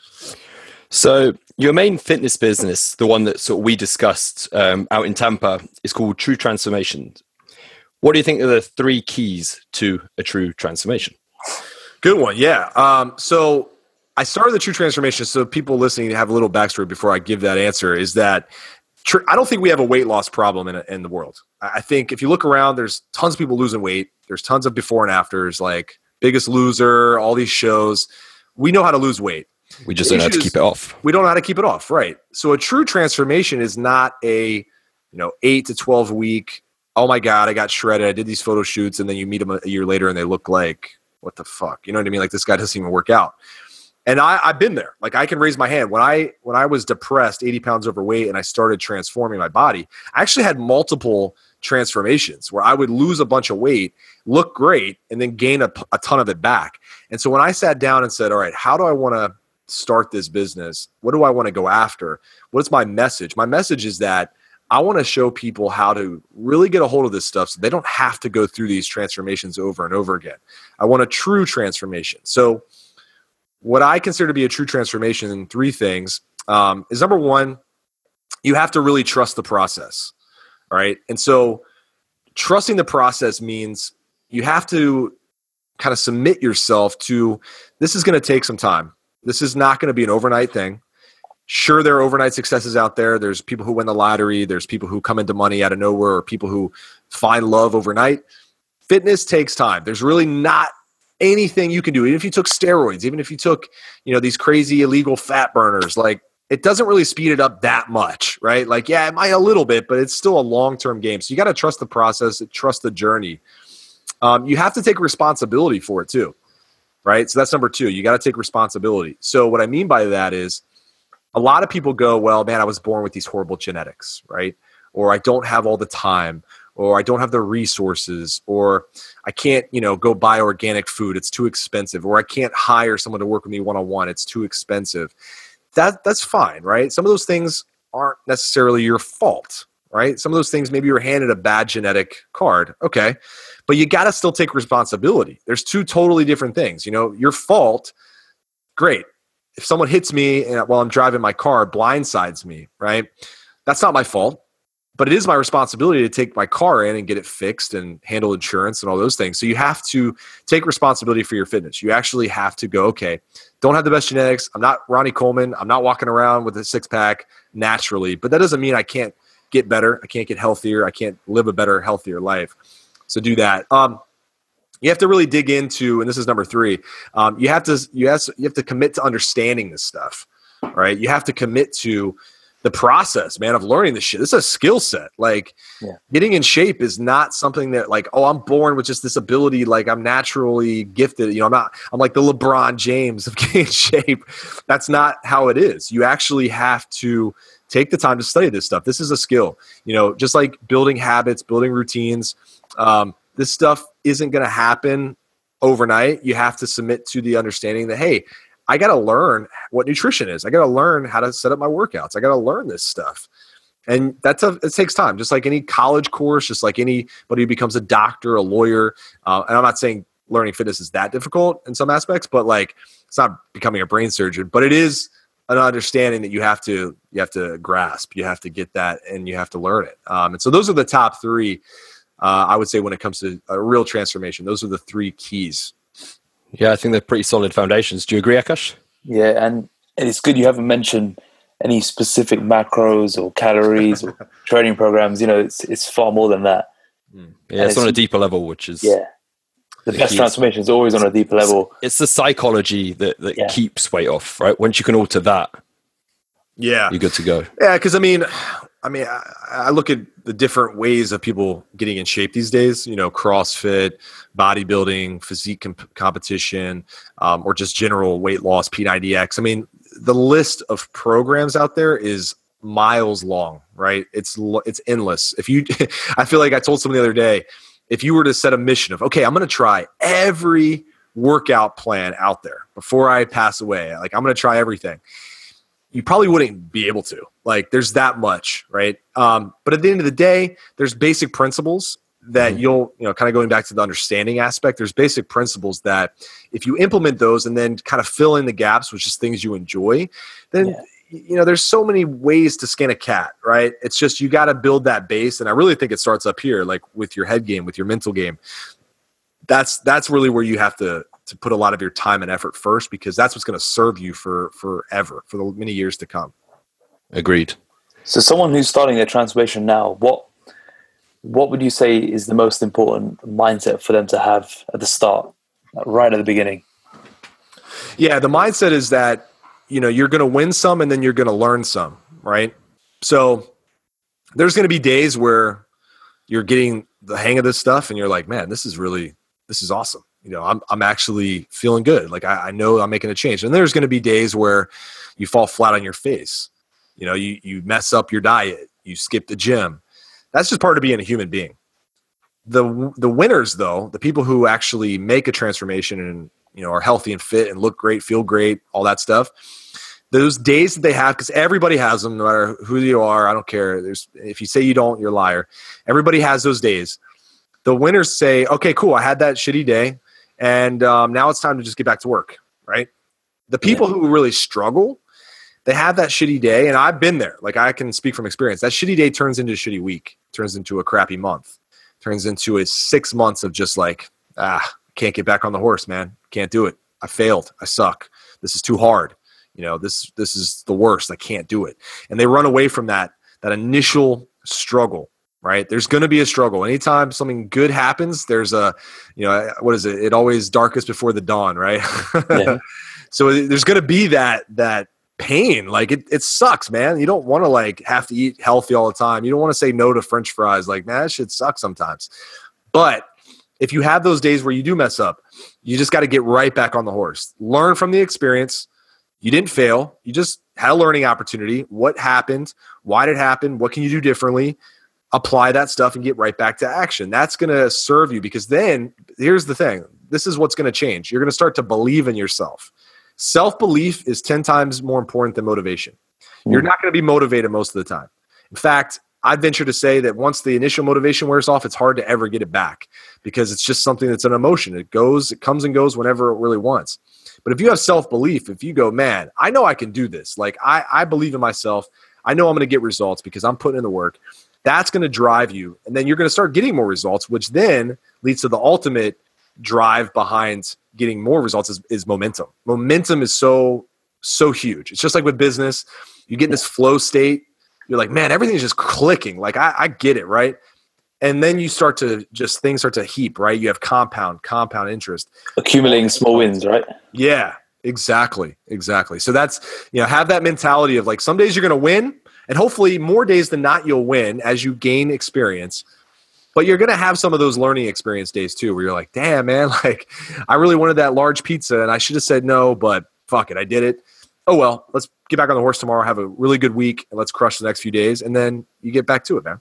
So your main fitness business, the one that sort of we discussed out in Tampa, is called True Transformation. What do you think are the 3 keys to a true transformation? Good one. Yeah. So I started the True Transformation. So people listening have a little backstory before I give that answer is that I don't think we have a weight loss problem in the world. I think if you look around, there's tons of people losing weight. There's tons of before and afters, like Biggest Loser, all these shows. We know how to lose weight. We just don't know how to keep it off. We don't know how to keep it off, right? So a true transformation is not a 8 to 12 week, oh my God, I got shredded, I did these photo shoots, and then you meet them a year later and they look like, what the fuck? You know what I mean? Like this guy doesn't even work out. And I've been there. Like I can raise my hand. When I was depressed, 80 pounds overweight, and I started transforming my body, I actually had multiple transformations where I would lose a bunch of weight, look great, and then gain a ton of it back. And so when I sat down and said, all right, how do I want to start this business? What do I want to go after? What's my message? My message is that I want to show people how to really get a hold of this stuff so they don't have to go through these transformations over and over again. I want a true transformation. So what I consider to be a true transformation in 3 things is number 1, you have to really trust the process. All right. And so trusting the process means you have to kind of submit yourself to this is going to take some time. This is not going to be an overnight thing. Sure, there are overnight successes out there. There's people who win the lottery. There's people who come into money out of nowhere, or people who find love overnight. Fitness takes time. There's really not anything you can do. Even if you took steroids, even if you took, these crazy illegal fat burners, like it doesn't really speed it up that much, right? Like, yeah, it might a little bit, but it's still a long-term game. So you got to trust the process, trust the journey. You have to take responsibility for it too, right? So that's number 2. You got to take responsibility. So what I mean by that is a lot of people go, well, man, I was born with these horrible genetics, right? Or I don't have all the time, or I don't have the resources, or I can't, go buy organic food. It's too expensive. Or I can't hire someone to work with me one-on-one. It's too expensive. That's fine, right? Some of those things aren't necessarily your fault, right? Some of those things, maybe you're handed a bad genetic card. Okay. But you got to still take responsibility. There's 2 totally different things. Your fault, great. If someone hits me while I'm driving my car, blindsides me, right? That's not my fault. But it is my responsibility to take my car in and get it fixed and handle insurance and all those things. So you have to take responsibility for your fitness. You actually have to go, okay, don't have the best genetics. I'm not Ronnie Coleman. I'm not walking around with a 6-pack naturally. But that doesn't mean I can't get better. I can't get healthier. I can't live a better, healthier life. So do that. You have to really dig into, and this is number 3, you have to commit to understanding this stuff, right? You have to commit to the process, man, of learning this shit. This is a skill set. Like getting in shape is not something that like, oh, I'm born with just this ability. Like I'm naturally gifted. I'm like the LeBron James of getting in shape. That's not how it is. You actually have to take the time to study this stuff. This is a skill, just like building habits, building routines. This stuff isn't going to happen overnight. You have to submit to the understanding that, hey, I got to learn what nutrition is. I got to learn how to set up my workouts. I got to learn this stuff. And it takes time, just like any college course, just like anybody who becomes a doctor, a lawyer. And I'm not saying learning fitness is that difficult in some aspects, but like it's not becoming a brain surgeon, but it is an understanding that you have to grasp, you have to get that, and you have to learn it. And so those are the top three, I would say, when it comes to a real transformation. Those are the three keys. Yeah, I think they're pretty solid foundations. Do you agree, Akash? Yeah, and it's good you haven't mentioned any specific macros or calories or training programs. You know, it's far more than that. Yeah, it's on a deeper level, which is the best transformation is always on a deeper level. It's the psychology that keeps weight off, right? Once you can alter that, you're good to go. Yeah, because I mean, I look at the different ways of people getting in shape these days. You know, CrossFit, bodybuilding, physique competition, or just general weight loss, P90X. I mean, the list of programs out there is miles long, right? It's endless. I feel like I told someone the other day, if you were to set a mission of, okay, I'm going to try every workout plan out there before I pass away, like I'm going to try everything, you probably wouldn't be able to. Like, there's that much, right? But at the end of the day, there's basic principles that you'll, kind of going back to the understanding aspect, there's basic principles that if you implement those and then kind of fill in the gaps with just things you enjoy, then, there's so many ways to skin a cat, right? It's just, you got to build that base. And I really think it starts up here, like with your head game, with your mental game. That's really where you have to put a lot of your time and effort first, because that's what's going to serve you forever, for the many years to come. Agreed. So someone who's starting their transformation now, what would you say is the most important mindset for them to have at the start, right at the beginning? Yeah, the mindset is that, you're going to win some and then you're going to learn some, right? So there's going to be days where you're getting the hang of this stuff and you're like, man, this is awesome. I'm actually feeling good. Like I know I'm making a change. And there's going to be days where you fall flat on your face. You mess up your diet, you skip the gym. That's just part of being a human being. The winners, though, the people who actually make a transformation and, are healthy and fit and look great, feel great, all that stuff, those days that they have, because everybody has them, no matter who you are, I don't care. If you say you don't, you're a liar. Everybody has those days. The winners say, okay, cool, I had that shitty day, and now it's time to just get back to work, right? The people who really struggle, they have that shitty day, and I've been there. Like, I can speak from experience. That shitty day turns into a shitty week, turns into a crappy month, turns into a 6 months of just like, can't get back on the horse, man. Can't do it. I failed. I suck. This is too hard. This is the worst. I can't do it. And they run away from that initial struggle, right? There's going to be a struggle. Anytime something good happens, there's a, what is it? It always darkest before the dawn, right? Yeah. So there's going to be that pain. Like it sucks, man. You don't want to have to eat healthy all the time. You don't want to say no to French fries. Like, man, that shit sucks sometimes. But if you have those days where you do mess up, you just got to get right back on the horse. Learn from the experience. You didn't fail. You just had a learning opportunity. What happened? Why did it happen? What can you do differently? Apply that stuff and get right back to action. That's going to serve you, because then here's the thing. This is what's going to change. You're going to start to believe in yourself. Self-belief is 10 times more important than motivation. You're not going to be motivated most of the time. In fact, I'd venture to say that once the initial motivation wears off, it's hard to ever get it back, because it's just something that's an emotion. It comes and goes whenever it really wants. But if you have self-belief, if you go, man, I know I can do this. Like I believe in myself. I know I'm going to get results because I'm putting in the work. That's going to drive you. And then you're going to start getting more results, which then leads to the ultimate drive behind getting more results is momentum. Momentum is so huge. It's just like with business. You get in this flow state. You're like, man, everything's just clicking. Like I get it, right? And then you start to things start to heap, right? You have compound interest. Accumulating small wins, right? Yeah, exactly. So that's, have that mentality of like, some days you're going to win, and hopefully more days than not you'll win as you gain experience. But you're going to have some of those learning experience days too, where you're like, damn, man, like I really wanted that large pizza and I should have said no, but fuck it, I did it. Oh, well, let's get back on the horse tomorrow, have a really good week, and let's crush the next few days. And then you get back to it, man.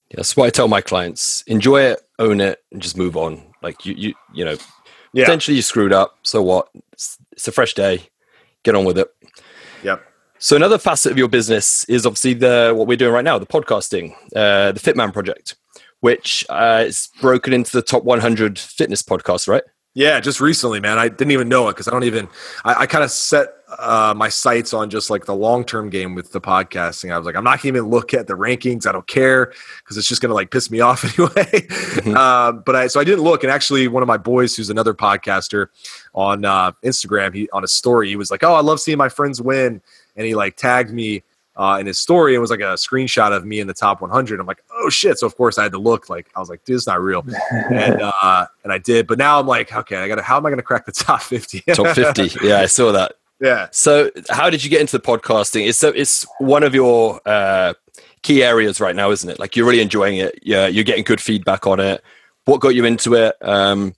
Yeah, that's what I tell my clients. Enjoy it, own it, and just move on. Like, potentially you screwed up. So what? It's a fresh day. Get on with it. Yep. So another facet of your business is obviously what we're doing right now, the podcasting, the Fitman Project, which is broken into the top 100 fitness podcasts, right? Yeah, just recently, man. I didn't even know it because I kind of set my sights on just like the long-term game with the podcasting. I was like, I'm not going to even look at the rankings. I don't care because it's just going to like piss me off anyway. Mm-hmm. So I didn't look. And actually one of my boys, who's another podcaster on Instagram, on a story, he was like, oh, I love seeing my friends win. And he like tagged me in his story. It was like a screenshot of me in the top 100. I'm like, oh shit. So of course I had to look. Like I was like, dude, it's not real. And I did. But now I'm like, okay, how am I going to crack the top 50? Top 50. Yeah, I saw that. Yeah. So how did you get into the podcasting? It's one of your key areas right now, isn't it? Like you're really enjoying it. Yeah, you're getting good feedback on it. What got you into it? And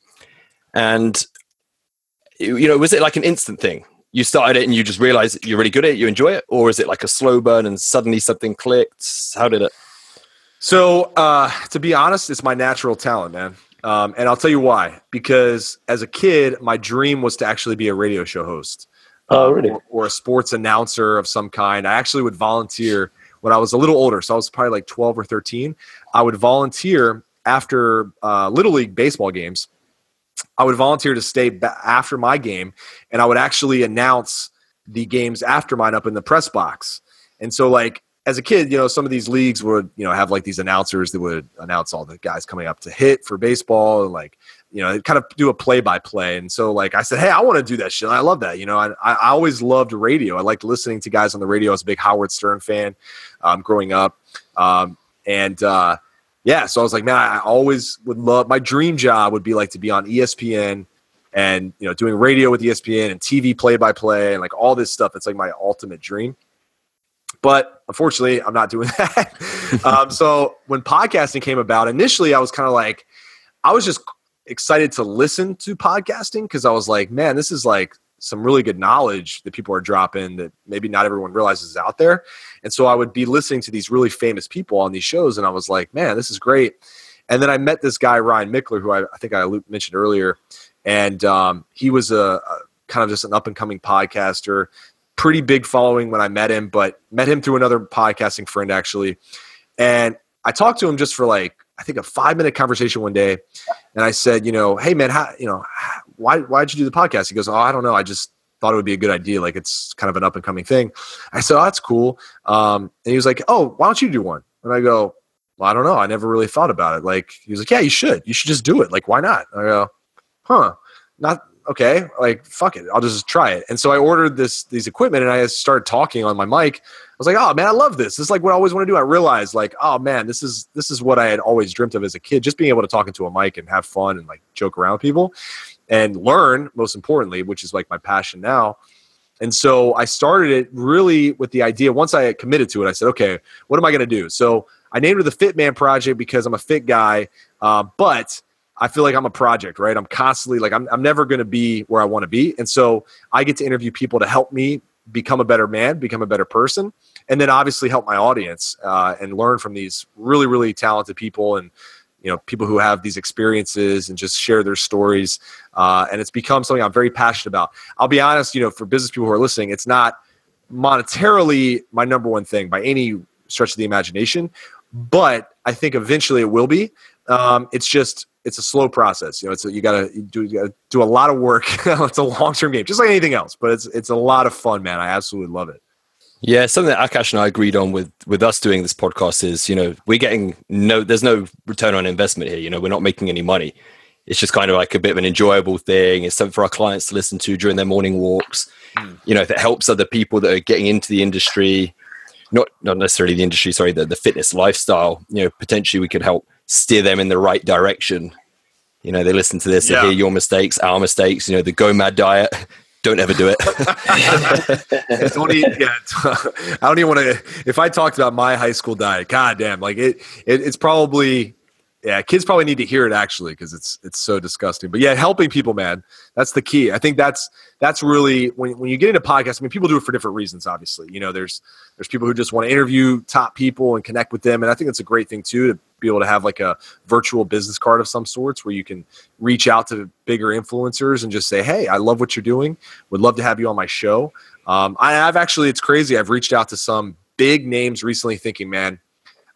was it like an instant thing? You started it and you just realized you're really good at it, you enjoy it? Or is it like a slow burn and suddenly something clicked? How did it? So to be honest, it's my natural talent, man. And I'll tell you why. Because as a kid, my dream was to actually be a radio show host. Oh, really? Or a sports announcer of some kind. I actually would volunteer when I was a little older. So I was probably like 12 or 13. I would volunteer after Little League baseball games. I would volunteer to stay after my game, and I would actually announce the games after mine up in the press box. And so, like, as a kid, some of these leagues would, have like these announcers that would announce all the guys coming up to hit for baseball and like, kind of do a play-by-play. And so, like, I said, hey, I want to do that shit. I love that. I always loved radio. I liked listening to guys on the radio. I was a big Howard Stern fan growing up. Yeah, so I was like, man, I always would love – my dream job would be like to be on ESPN and, doing radio with ESPN and TV play-by-play and like all this stuff. It's like my ultimate dream. But unfortunately, I'm not doing that. So when podcasting came about, initially I was kind of like – I was just excited to listen to podcasting because I was like, man, this is like some really good knowledge that people are dropping that maybe not everyone realizes is out there. And so I would be listening to these really famous people on these shows, and I was like, man, this is great. And then I met this guy, Ryan Mickler, who I think I mentioned earlier, and he was a kind of just an up-and-coming podcaster, pretty big following when I met him, but met him through another podcasting friend, actually. And I talked to him just for like, I think a 5-minute conversation one day. And I said, hey man, why'd you do the podcast? He goes, oh, I don't know. I just thought it would be a good idea. Like it's kind of an up and coming thing. I said, oh, that's cool. And he was like, oh, why don't you do one? And I go, well, I don't know. I never really thought about it. Like, he was like, yeah, you should just do it. Like, why not? I go, not okay. Like, fuck it. I'll just try it. And so I ordered these equipment and I started talking on my mic. I was like, oh man, I love this. This is like what I always want to do. I realized like, oh man, this is what I had always dreamt of as a kid, just being able to talk into a mic and have fun and like joke around with people and learn, most importantly, which is like my passion now. And so I started it really with the idea, once I had committed to it, I said, okay, what am I going to do? So I named it the Fit Man Project because I'm a fit guy, but I feel like I'm a project, right? I'm constantly like, I'm never going to be where I want to be. And so I get to interview people to help me become a better man, become a better person, and then obviously help my audience and learn from these really, really talented people and, people who have these experiences and just share their stories. And it's become something I'm very passionate about. I'll be honest, for business people who are listening, it's not monetarily my number one thing by any stretch of the imagination, but I think eventually it will be. It's a slow process. You gotta do a lot of work. It's a long-term game, just like anything else, but it's a lot of fun, man. I absolutely love it. Yeah, something that Akash and I agreed on with us doing this podcast is, we're getting there's no return on investment here. We're not making any money. It's just kind of like a bit of an enjoyable thing. It's something for our clients to listen to during their morning walks. If it helps other people that are getting into the industry, not necessarily the industry, sorry, the fitness lifestyle, potentially we could help steer them in the right direction. They listen to this, They hear your mistakes, our mistakes, the Go Mad diet. Don't ever do it. I don't even want to. If I talked about my high school diet, goddamn, like it's probably, kids probably need to hear it actually because it's so disgusting. But yeah, helping people, man, that's the key. I think that's really when you get into podcasts. I mean, people do it for different reasons. Obviously, there's people who just want to interview top people and connect with them, and I think it's a great thing too to be able to have like a virtual business card of some sorts where you can reach out to bigger influencers and just say, hey, I love what you're doing. Would love to have you on my show. It's crazy. I've reached out to some big names recently thinking, man,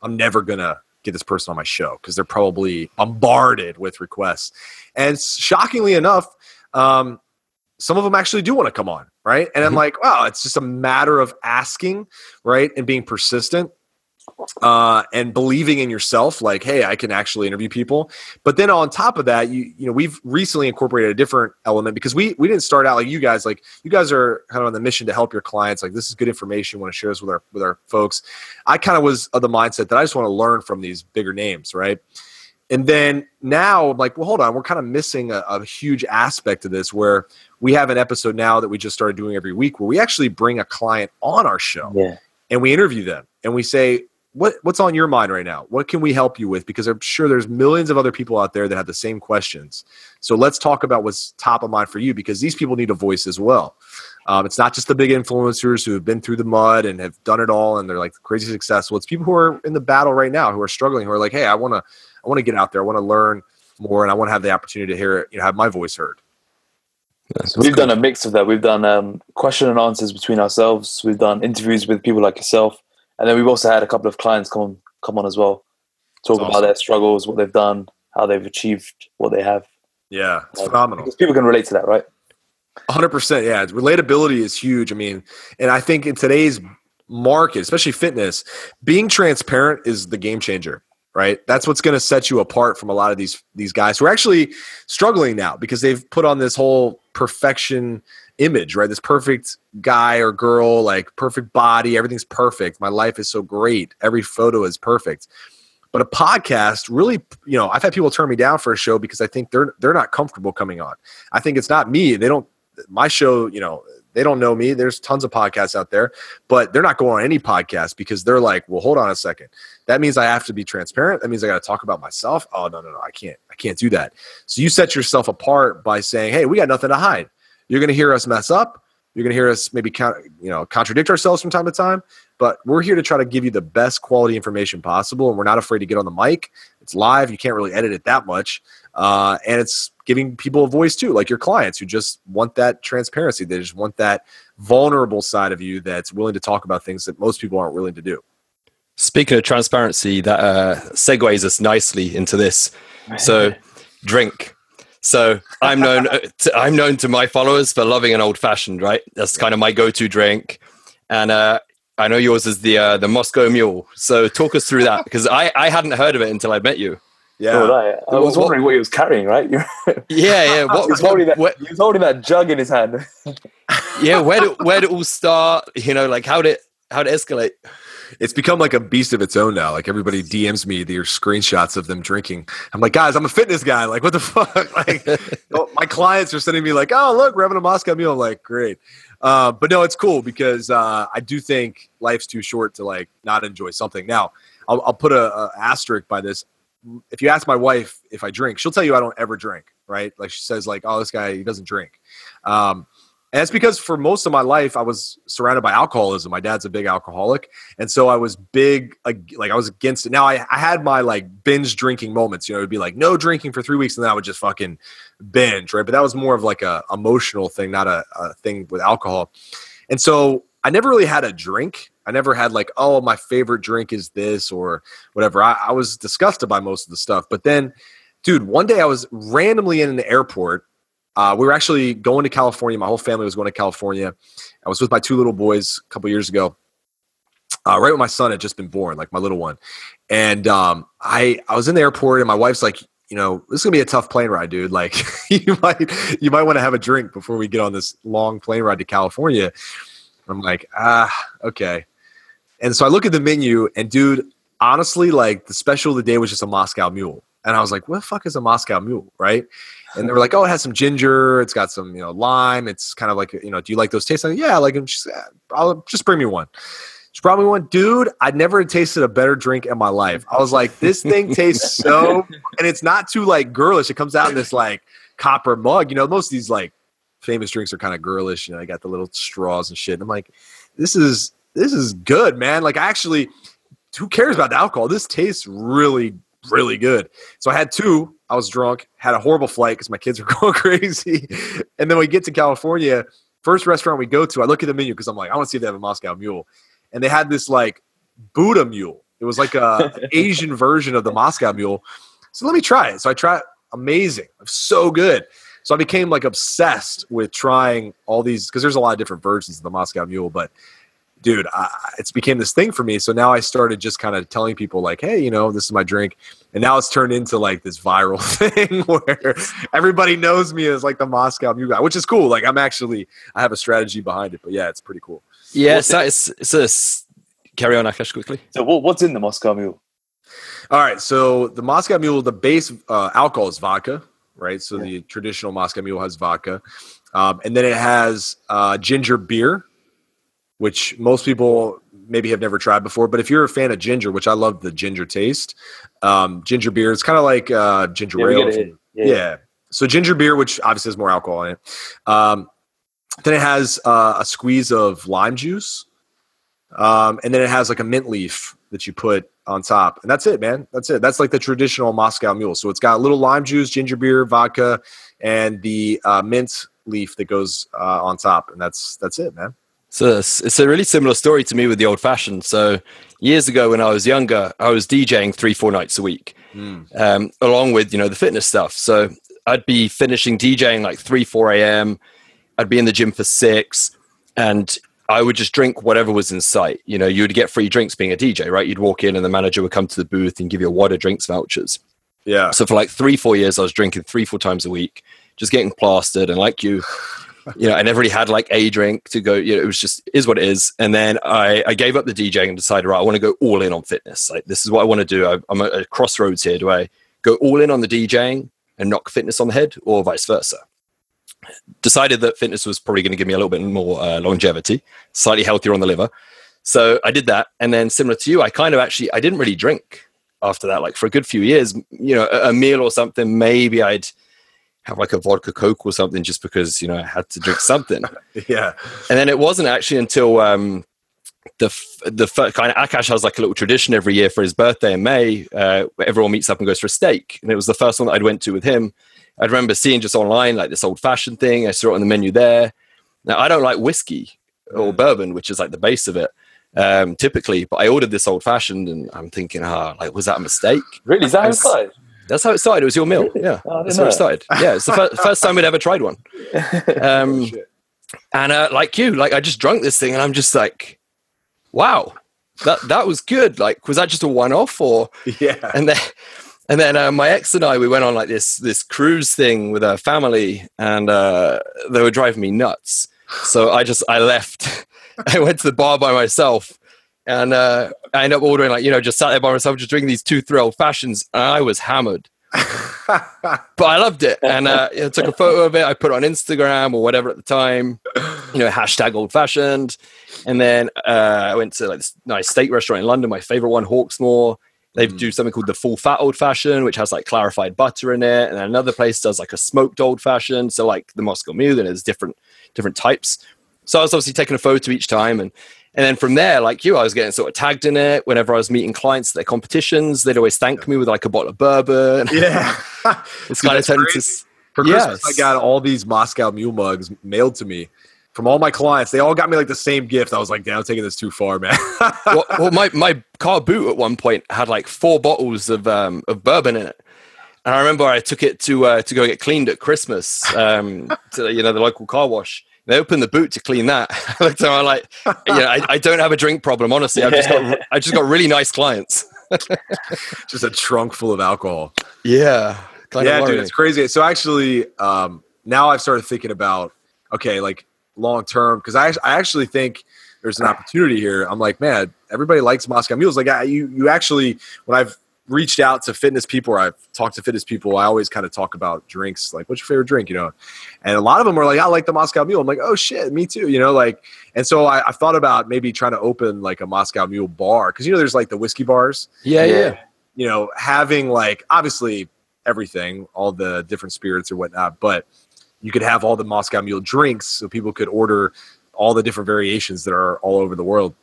I'm never going to get this person on my show because they're probably bombarded with requests. And shockingly enough, some of them actually do want to come on, right? And I'm like, wow, it's just a matter of asking, right, and being persistent. And believing in yourself, like, hey, I can actually interview people. But then on top of that, you know, we've recently incorporated a different element because we didn't start out like you guys. Like, you guys are kind of on the mission to help your clients. Like, this is good information. Want to share this with our folks. I kind of was of the mindset that I just want to learn from these bigger names, right? And then now I'm like, well, hold on, we're kind of missing a huge aspect of this where we have an episode now that we just started doing every week where we actually bring a client on our show and we interview them and we say, what's on your mind right now? What can we help you with? Because I'm sure there's millions of other people out there that have the same questions. So let's talk about what's top of mind for you, because these people need a voice as well. It's not just the big influencers who have been through the mud and have done it all and they're like crazy successful. It's people who are in the battle right now, who are struggling, who are like, hey, I want to get out there. I want to learn more, and I want to have the opportunity to hear it, have my voice heard. So we've done a mix of that. We've done question and answers between ourselves. We've done interviews with people like yourself. And then we've also had a couple of clients come on as well, talk about their struggles, what they've done, how they've achieved what they have. Yeah, it's phenomenal. Because people can relate to that, right? 100%. Yeah, relatability is huge. I mean, and I think in today's market, especially fitness, being transparent is the game changer, right? That's what's going to set you apart from a lot of these guys who are actually struggling now because they've put on this whole perfection image, right? This perfect guy or girl, like perfect body, everything's perfect. My life is so great. Every photo is perfect. But a podcast really, I've had people turn me down for a show because I think they're not comfortable coming on. I think it's not me. My show, they don't know me. There's tons of podcasts out there, but they're not going on any podcast because they're like, well, hold on a second. That means I have to be transparent. That means I got to talk about myself. Oh, no, I can't do that. So you set yourself apart by saying, hey, we got nothing to hide. You're going to hear us mess up. You're going to hear us maybe contradict ourselves from time to time, but we're here to try to give you the best quality information possible, and we're not afraid to get on the mic. It's live. You can't really edit it that much, and it's giving people a voice too, like your clients who just want that transparency. They just want that vulnerable side of you that's willing to talk about things that most people aren't willing to do. Speaking of transparency, that segues us nicely into this. So, drink. So I'm known to my followers for loving an old fashioned, right? That's kind of my go-to drink. And I know yours is the Moscow Mule. So talk us through that, because I hadn't heard of it until I met you. Yeah, I was wondering what he was carrying, right? Yeah. He was holding that jug in his hand. Yeah, where did it all start? Like how did it escalate? It's become like a beast of its own now. Like everybody DMs me their screenshots of them drinking. I'm like, guys, I'm a fitness guy. Like, what the fuck? Like, my clients are sending me like, oh, look, we're having a Moscow Mule. I'm like, great. But no, it's cool because I do think life's too short to like not enjoy something. Now, I'll put a asterisk by this. If you ask my wife if I drink, she'll tell you I don't ever drink, right? Like she says like, oh, this guy, he doesn't drink. And it's because for most of my life, I was surrounded by alcoholism. My dad's a big alcoholic. And so I was big, like I was against it. Now I had my like binge drinking moments, it would be like no drinking for 3 weeks. And then I would just fucking binge, right? But that was more of like a emotional thing, not a thing with alcohol. And so I never really had a drink. I never had like, oh, my favorite drink is this or whatever. I was disgusted by most of the stuff. But then, dude, one day I was randomly in an airport. We were actually going to California. My whole family was going to California. I was with my 2 little boys a couple years ago, right when my son had just been born, like my little one. And I was in the airport, and my wife's like, this is gonna be a tough plane ride, dude. Like you might want to have a drink before we get on this long plane ride to California. I'm like, okay. And so I look at the menu, and dude, honestly, like the special of the day was just a Moscow Mule. And I was like, what the fuck is a Moscow Mule, right? And they were like, oh, it has some ginger. It's got some, lime. It's kind of like, do you like those tastes? I'm like, yeah, I like them. She said, I'll just bring me one. She brought me one. Dude, I'd never tasted a better drink in my life. I was like, this thing tastes so, and it's not too like girlish. It comes out in this like copper mug. Most of these like famous drinks are kind of girlish. I got the little straws and shit. And I'm like, this is good, man. Like who cares about the alcohol? This tastes really, really good. So I had 2. I was drunk, had a horrible flight because my kids were going crazy. And then we get to California, first restaurant we go to, I look at the menu because I'm like, I want to see if they have a Moscow Mule. And they had this like Buddha Mule. It was like a Asian version of the Moscow Mule. So let me try it. So I tried. Amazing. It's so good. So I became like obsessed with trying all these, because there's a lot of different versions of the Moscow Mule, but dude, it's became this thing for me. So now I started just kind of telling people like, hey, you know, this is my drink. And now it's turned into like this viral thing where everybody knows me as like the Moscow Mule guy, which is cool. Like I have a strategy behind it, but yeah, it's pretty cool. Yeah. Carry on, Akash, quickly. So what's in the Moscow Mule? All right. So the Moscow Mule, the base alcohol is vodka, right? So the traditional Moscow Mule has vodka. And then it has ginger beer, which most people maybe have never tried before. But if you're a fan of ginger, which I love the ginger taste, ginger beer, it's kind of like ginger ale. Yeah. So ginger beer, which obviously has more alcohol in it. Then it has a squeeze of lime juice. And then it has like a mint leaf that you put on top. And that's it, man. That's it. That's like the traditional Moscow Mule. So it's got a little lime juice, ginger beer, vodka, and the mint leaf that goes on top. And that's it, man. So it's a really similar story to me with the old fashioned. So years ago when I was younger, I was DJing 3-4 nights a week, along with, the fitness stuff. So I'd be finishing DJing like 3-4 a.m. I'd be in the gym for 6, and I would just drink whatever was in sight. You would get free drinks being a DJ, right? You'd walk in and the manager would come to the booth and give you a wad of drinks vouchers. Yeah. So for like 3-4 years, I was drinking 3-4 times a week, just getting plastered. And like I never really had like a drink to go, it was just, is what it is. And then I gave up the DJing and decided, right, I want to go all in on fitness. Like, this is what I want to do. I'm at a crossroads here. Do I go all in on the DJing and knock fitness on the head, or vice versa? Decided that fitness was probably going to give me a little bit more longevity, slightly healthier on the liver. So I did that. And then similar to you, I didn't really drink after that. Like for a good few years, a meal or something, maybe I'd have like a vodka Coke or something just because, I had to drink something. Yeah. And then it wasn't actually until the first kind of Akash has like a little tradition every year for his birthday in May. Everyone meets up and goes for a steak. And it was the first one that I'd went to with him. I remember seeing just online, like this old fashioned thing. I saw it on the menu there. Now, I don't like whiskey or bourbon, which is like the base of it, typically, but I ordered this old fashioned and I'm thinking, was that a mistake? Really? Is that how it started? That's how it started. It was your meal. Yeah. That's how it started. Yeah. It's the first time we'd ever tried one. And I just drank this thing and I'm just like, wow, that was good. Like, was that just a one-off or? Yeah. And then my ex and I, we went on like this cruise thing with our family, and they were driving me nuts. So I left. I went to the bar by myself, and I ended up ordering just sat there by myself, just drinking these 2-3 old fashions, and I was hammered. But I loved it, and I took a photo of it. I put it on Instagram or whatever at the time, hashtag old fashioned. And then I went to like this nice steak restaurant in London, my favorite one, Hawksmoor. They do something called the full fat old fashioned, which has like clarified butter in it. And then another place does like a smoked old fashioned. So like the Moscow Mule, and there's different types. So I was obviously taking a photo each time. And then from there, like I was getting sort of tagged in it. Whenever I was meeting clients at their competitions, they'd always thank me with like a bottle of bourbon. Yeah. It's kind of turned to... For Christmas, I got all these Moscow Mule mugs mailed to me from all my clients. They all got me like the same gift. I was like, damn, I'm taking this too far, man. well, my car boot at one point had like 4 bottles of bourbon in it. And I remember I took it to go get cleaned at Christmas to the local car wash. They opened the boot to clean that. I looked at them, I'm like, I don't have a drink problem, honestly. I just got really nice clients. Just a trunk full of alcohol. Yeah. Dude, it's crazy. So actually, now I've started thinking about, okay, like long term, because I actually think there's an opportunity here. I'm like, man, everybody likes Moscow Mules. Like you actually, when I've reached out to fitness people or I've talked to fitness people, I always kind of talk about drinks. Like, what's your favorite drink? And a lot of them are like, I like the Moscow Mule. I'm like, oh shit, me too. And so I've thought about maybe trying to open like a Moscow Mule bar. Cause there's like the whiskey bars. Yeah. Having like, obviously everything, all the different spirits or whatnot, but you could have all the Moscow Mule drinks so people could order all the different variations that are all over the world.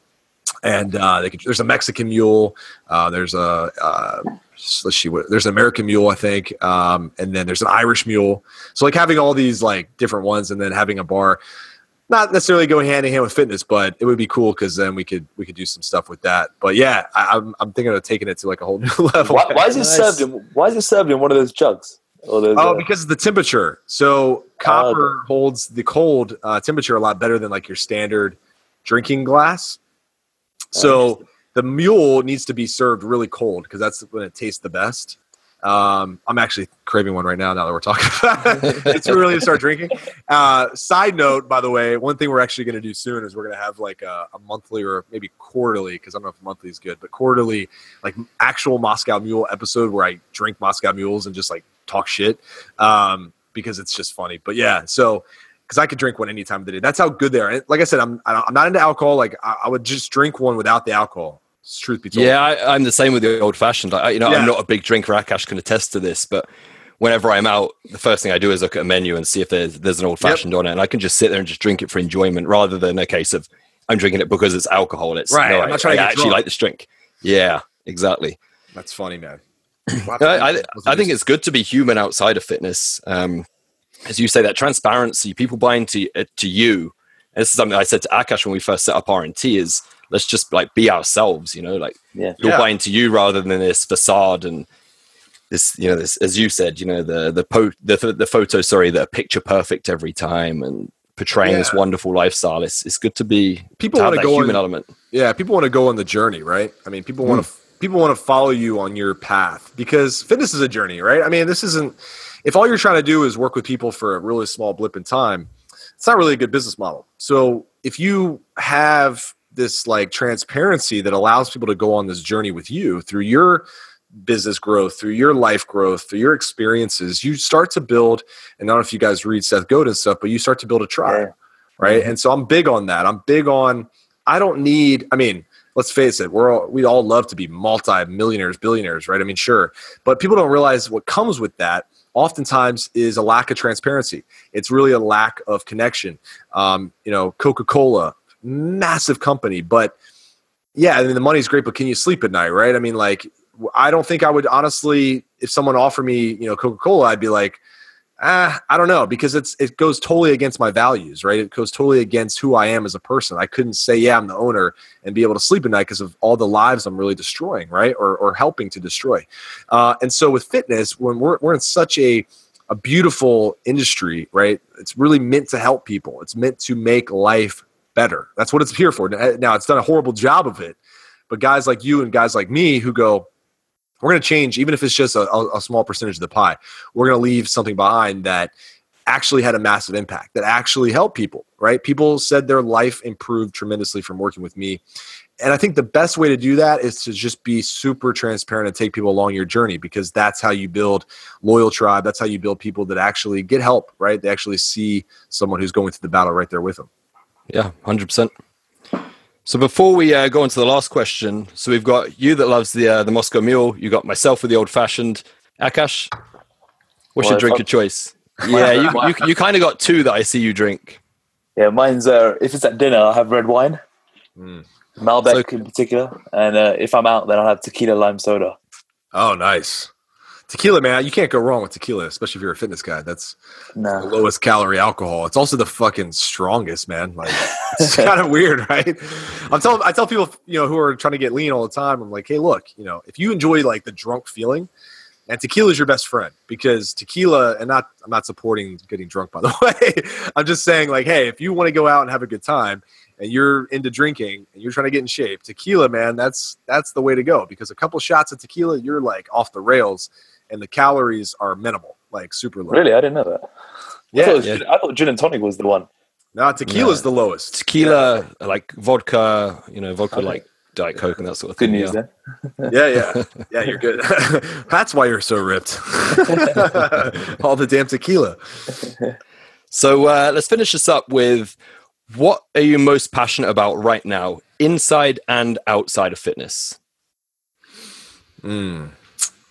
And there's a Mexican Mule. There's there's an American Mule, I think. And then there's an Irish Mule. So like having all these like different ones and then having a bar. not necessarily go hand in hand with fitness, but it would be cool because then we could do some stuff with that. But yeah, I'm thinking of taking it to like a whole new level. Why is it served in? Why is it served in one of those jugs? Or those, because of the temperature. So copper holds the cold temperature a lot better than like your standard drinking glass. So the mule needs to be served really cold because that's when it tastes the best. I'm actually craving one right now that we're talking about it. It's too early to start drinking. Side note, by the way, one thing we're actually going to do soon is we're going to have like a monthly or maybe quarterly, because I don't know if monthly is good, but quarterly, like actual Moscow Mule episode where I drink Moscow Mules and just like talk shit because it's just funny. But yeah, so because I could drink one any time of the day. That's how good they are. And like I said, I'm not into alcohol. Like I would just drink one without the alcohol. Truth be told. Yeah, I'm the same with the old fashioned. I'm not a big drinker. Akash can attest to this, but whenever I'm out, the first thing I do is look at a menu and see if there's an old fashioned on it, and I can just sit there and just drink it for enjoyment rather than a case of I'm drinking it because it's alcohol. It's right. No, I'm not trying to get actually drunk. like this drink. Yeah, exactly. That's funny, man. I think it's good to be human outside of fitness. As you say, that transparency, people buy into you. And this is something I said to Akash when we first set up R&T is let's just like be ourselves, you're buying to you rather than this facade and this, this, as you said, the photo, that are picture perfect every time and portraying this wonderful lifestyle. It's good to be people want to go human element. Yeah. People want to go on the journey, right? I mean, people want to follow you on your path because fitness is a journey, right? I mean, if all you're trying to do is work with people for a really small blip in time, it's not really a good business model. So if you have this like transparency that allows people to go on this journey with you through your business growth, through your life growth, through your experiences, you start to build, and I don't know if you guys read Seth Godin stuff, but you start to build a tribe, right? Mm-hmm. And so I'm big on that. I'm big on, let's face it, we all love to be multi-millionaires, billionaires, right? I mean, sure. But people don't realize what comes with that oftentimes is a lack of transparency. It's really a lack of connection. Coca-Cola, massive company, but yeah, I mean, the money's great, but can you sleep at night, right? I mean, like, I don't think I would honestly, if someone offered me, Coca-Cola, I'd be like, I don't know, because it goes totally against my values, right? It goes totally against who I am as a person. I couldn't say, yeah, I'm the owner and be able to sleep at night because of all the lives I'm really destroying, right? Or helping to destroy. And so with fitness, when we're in such a beautiful industry, right? It's really meant to help people. It's meant to make life better. That's what it's here for. Now, it's done a horrible job of it, but guys like you and guys like me who go, we're going to change, even if it's just a small percentage of the pie, we're going to leave something behind that actually had a massive impact, that actually helped people, right? People said their life improved tremendously from working with me. And I think the best way to do that is to just be super transparent and take people along your journey, because that's how you build loyal tribe. That's how you build people that actually get help, right? They actually see someone who's going through the battle right there with them. Yeah, 100%. So before we go on to the last question, so we've got you that loves the Moscow Mule. You got myself with the old fashioned. Akash, what's your drink of choice? Yeah, you kind of got two that I see you drink. Yeah, mine's if it's at dinner, I'll have red wine, Malbec in particular, and if I'm out, then I'll have tequila lime soda. Oh, nice. Tequila, man, you can't go wrong with tequila, especially if you're a fitness guy. That's the lowest calorie alcohol. It's also the fucking strongest, man. Like, it's kind of weird, right? I tell people, who are trying to get lean all the time, I'm like, hey, look, if you enjoy like the drunk feeling, and tequila is your best friend, because tequila, and I'm not supporting getting drunk, by the way. I'm just saying, like, hey, if you want to go out and have a good time, and you're into drinking and you're trying to get in shape, tequila, man, that's the way to go, because a couple shots of tequila, you're like off the rails. And the calories are minimal, like super low. Really? I didn't know that. Yeah. I thought gin and tonic was the one. No, tequila's the lowest. Tequila, like vodka, like Diet Coke and that sort of thing. Good news then. Yeah, you're good. That's why you're so ripped. All the damn tequila. So let's finish this up with, what are you most passionate about right now, inside and outside of fitness?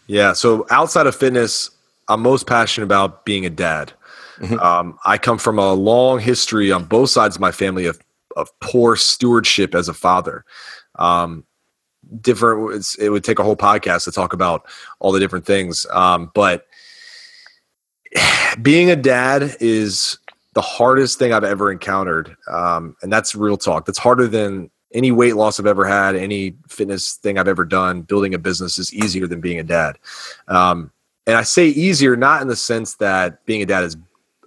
Yeah, so outside of fitness, I'm most passionate about being a dad. Mm-hmm. I come from a long history on both sides of my family of poor stewardship as a father. It would take a whole podcast to talk about all the different things. But being a dad is the hardest thing I've ever encountered. And that's real talk. That's harder than any weight loss I've ever had, any fitness thing I've ever done. Building a business is easier than being a dad. And I say easier, not in the sense that being a dad is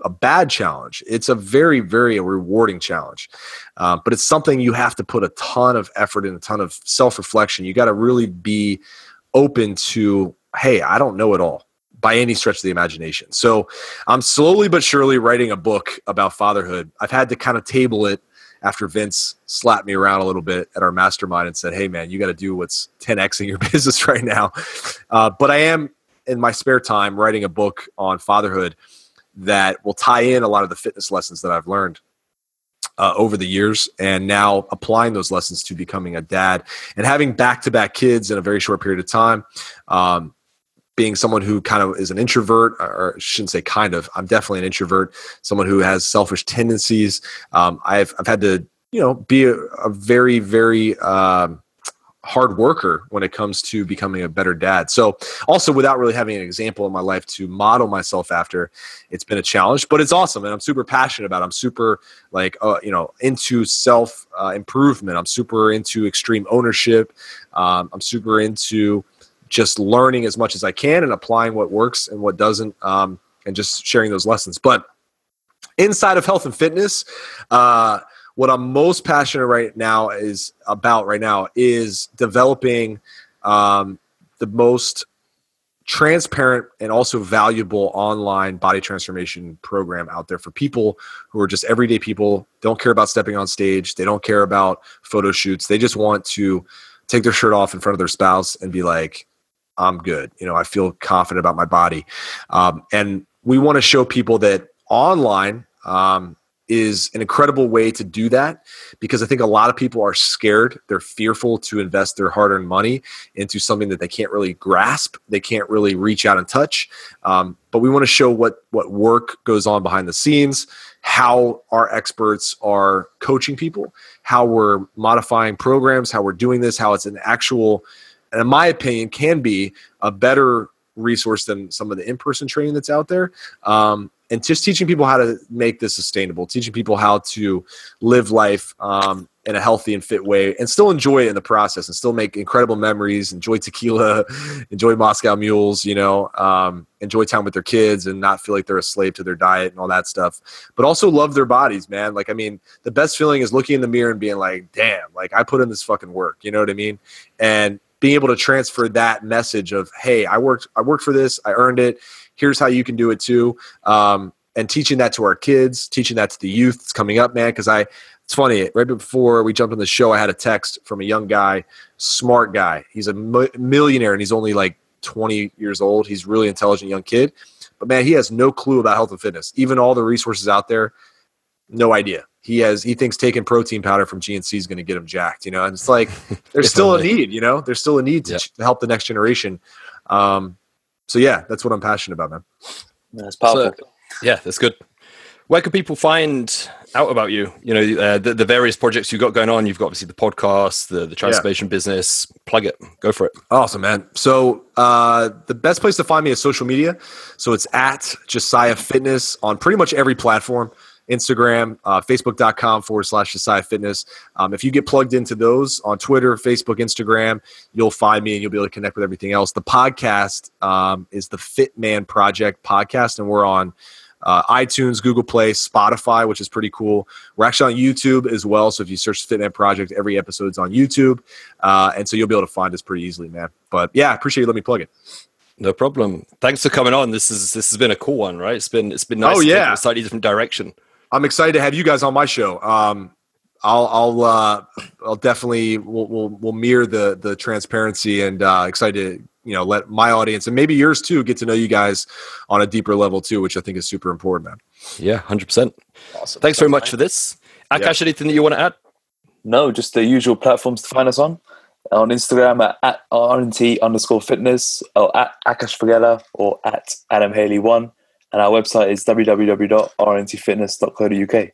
a bad challenge. It's a very, very rewarding challenge. But it's something you have to put a ton of effort and a ton of self-reflection. You got to really be open to, hey, I don't know it all by any stretch of the imagination. So I'm slowly but surely writing a book about fatherhood. I've had to kind of table it after Vince slapped me around a little bit at our mastermind and said, hey man, you got to do what's 10Xing your business right now. But I am in my spare time writing a book on fatherhood that will tie in a lot of the fitness lessons that I've learned over the years, and now applying those lessons to becoming a dad and having back-to-back kids in a very short period of time. Being someone who kind of is an introvert, or I shouldn't say kind of, I'm definitely an introvert, someone who has selfish tendencies. I've had to, be a very, very hard worker when it comes to becoming a better dad. So also, without really having an example in my life to model myself after, it's been a challenge, but it's awesome. And I'm super passionate about it. I'm super into self improvement. I'm super into extreme ownership. I'm super into just learning as much as I can and applying what works and what doesn't, and just sharing those lessons. But inside of health and fitness, what I'm most passionate right now is developing the most transparent and also valuable online body transformation program out there for people who are just everyday people, don't care about stepping on stage. They don't care about photo shoots. They just want to take their shirt off in front of their spouse and be like, I'm good. I feel confident about my body. And we want to show people that online is an incredible way to do that, because I think a lot of people are scared. They're fearful to invest their hard-earned money into something that they can't really grasp. They can't really reach out and touch. But we want to show what work goes on behind the scenes, how our experts are coaching people, how we're modifying programs, how we're doing this, how it's an actual, and in my opinion, can be a better resource than some of the in-person training that's out there. And just teaching people how to make this sustainable, teaching people how to live life in a healthy and fit way and still enjoy it in the process and still make incredible memories, enjoy tequila, enjoy Moscow mules, enjoy time with their kids and not feel like they're a slave to their diet and all that stuff, but also love their bodies, man. The best feeling is looking in the mirror and being like, damn, I put in this fucking work. You know what I mean? And being able to transfer that message of, hey, I worked for this, I earned it. Here's how you can do it too. And teaching that to our kids, teaching that to the youth that's coming up, man. Because it's funny, right before we jumped on the show, I had a text from a young guy, smart guy. He's a millionaire and he's only 20 years old. He's a really intelligent young kid. But man, he has no clue about health and fitness. Even all the resources out there, no idea. He thinks taking protein powder from GNC is going to get him jacked, and it's there's still a need, there's still a need to help the next generation. So yeah, that's what I'm passionate about, man. That's powerful. Yeah, that's good. Where can people find out about you? The various projects you've got going on. You've got obviously the podcast, the transformation business. Plug it. Go for it. Awesome, man. So the best place to find me is social media. So it's at Josiah Fitness on pretty much every platform. Instagram, facebook.com/Josiah Fitness. If you get plugged into those on Twitter, Facebook, Instagram, you'll find me and you'll be able to connect with everything else. The podcast is the Fit Man Project podcast, and we're on iTunes, Google Play, Spotify, which is pretty cool. We're actually on YouTube as well. So if you search Fit Man Project, every episode's on YouTube. And so you'll be able to find us pretty easily, man. But yeah, I appreciate you letting me plug it. No problem. Thanks for coming on. This has been a cool one, right? It's been nice to take a slightly different direction. I'm excited to have you guys on my show. I'll definitely we'll mirror the transparency and excited to let my audience and maybe yours too get to know you guys on a deeper level too, which I think is super important, man. Yeah, 100%. Awesome. Thanks very much for this. Akash, anything that you want to add? No, just the usual platforms to find us on Instagram at RNT_fitness or at Akash Fagella or at Adam Haley1. And our website is www.rntfitness.co.uk.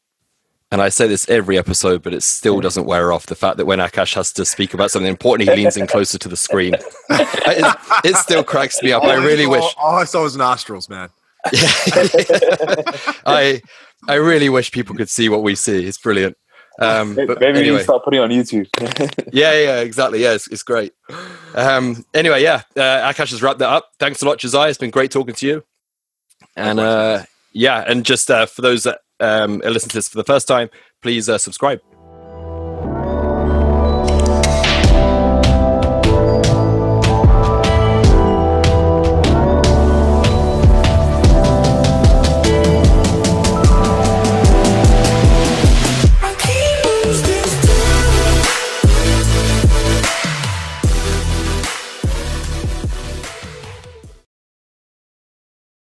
And I say this every episode, but it still doesn't wear off the fact that when Akash has to speak about something important, he leans in closer to the screen. It still cracks me up. I really wish. All I saw was nostrils, man. I I really wish people could see what we see. It's brilliant. But Maybe anyway. we start putting it on YouTube. yeah, exactly. Yeah, it's great. Anyway, Akash has wrapped that up. Thanks a lot, Josiah. It's been great talking to you. And and just for those that are listening to this for the first time, please subscribe.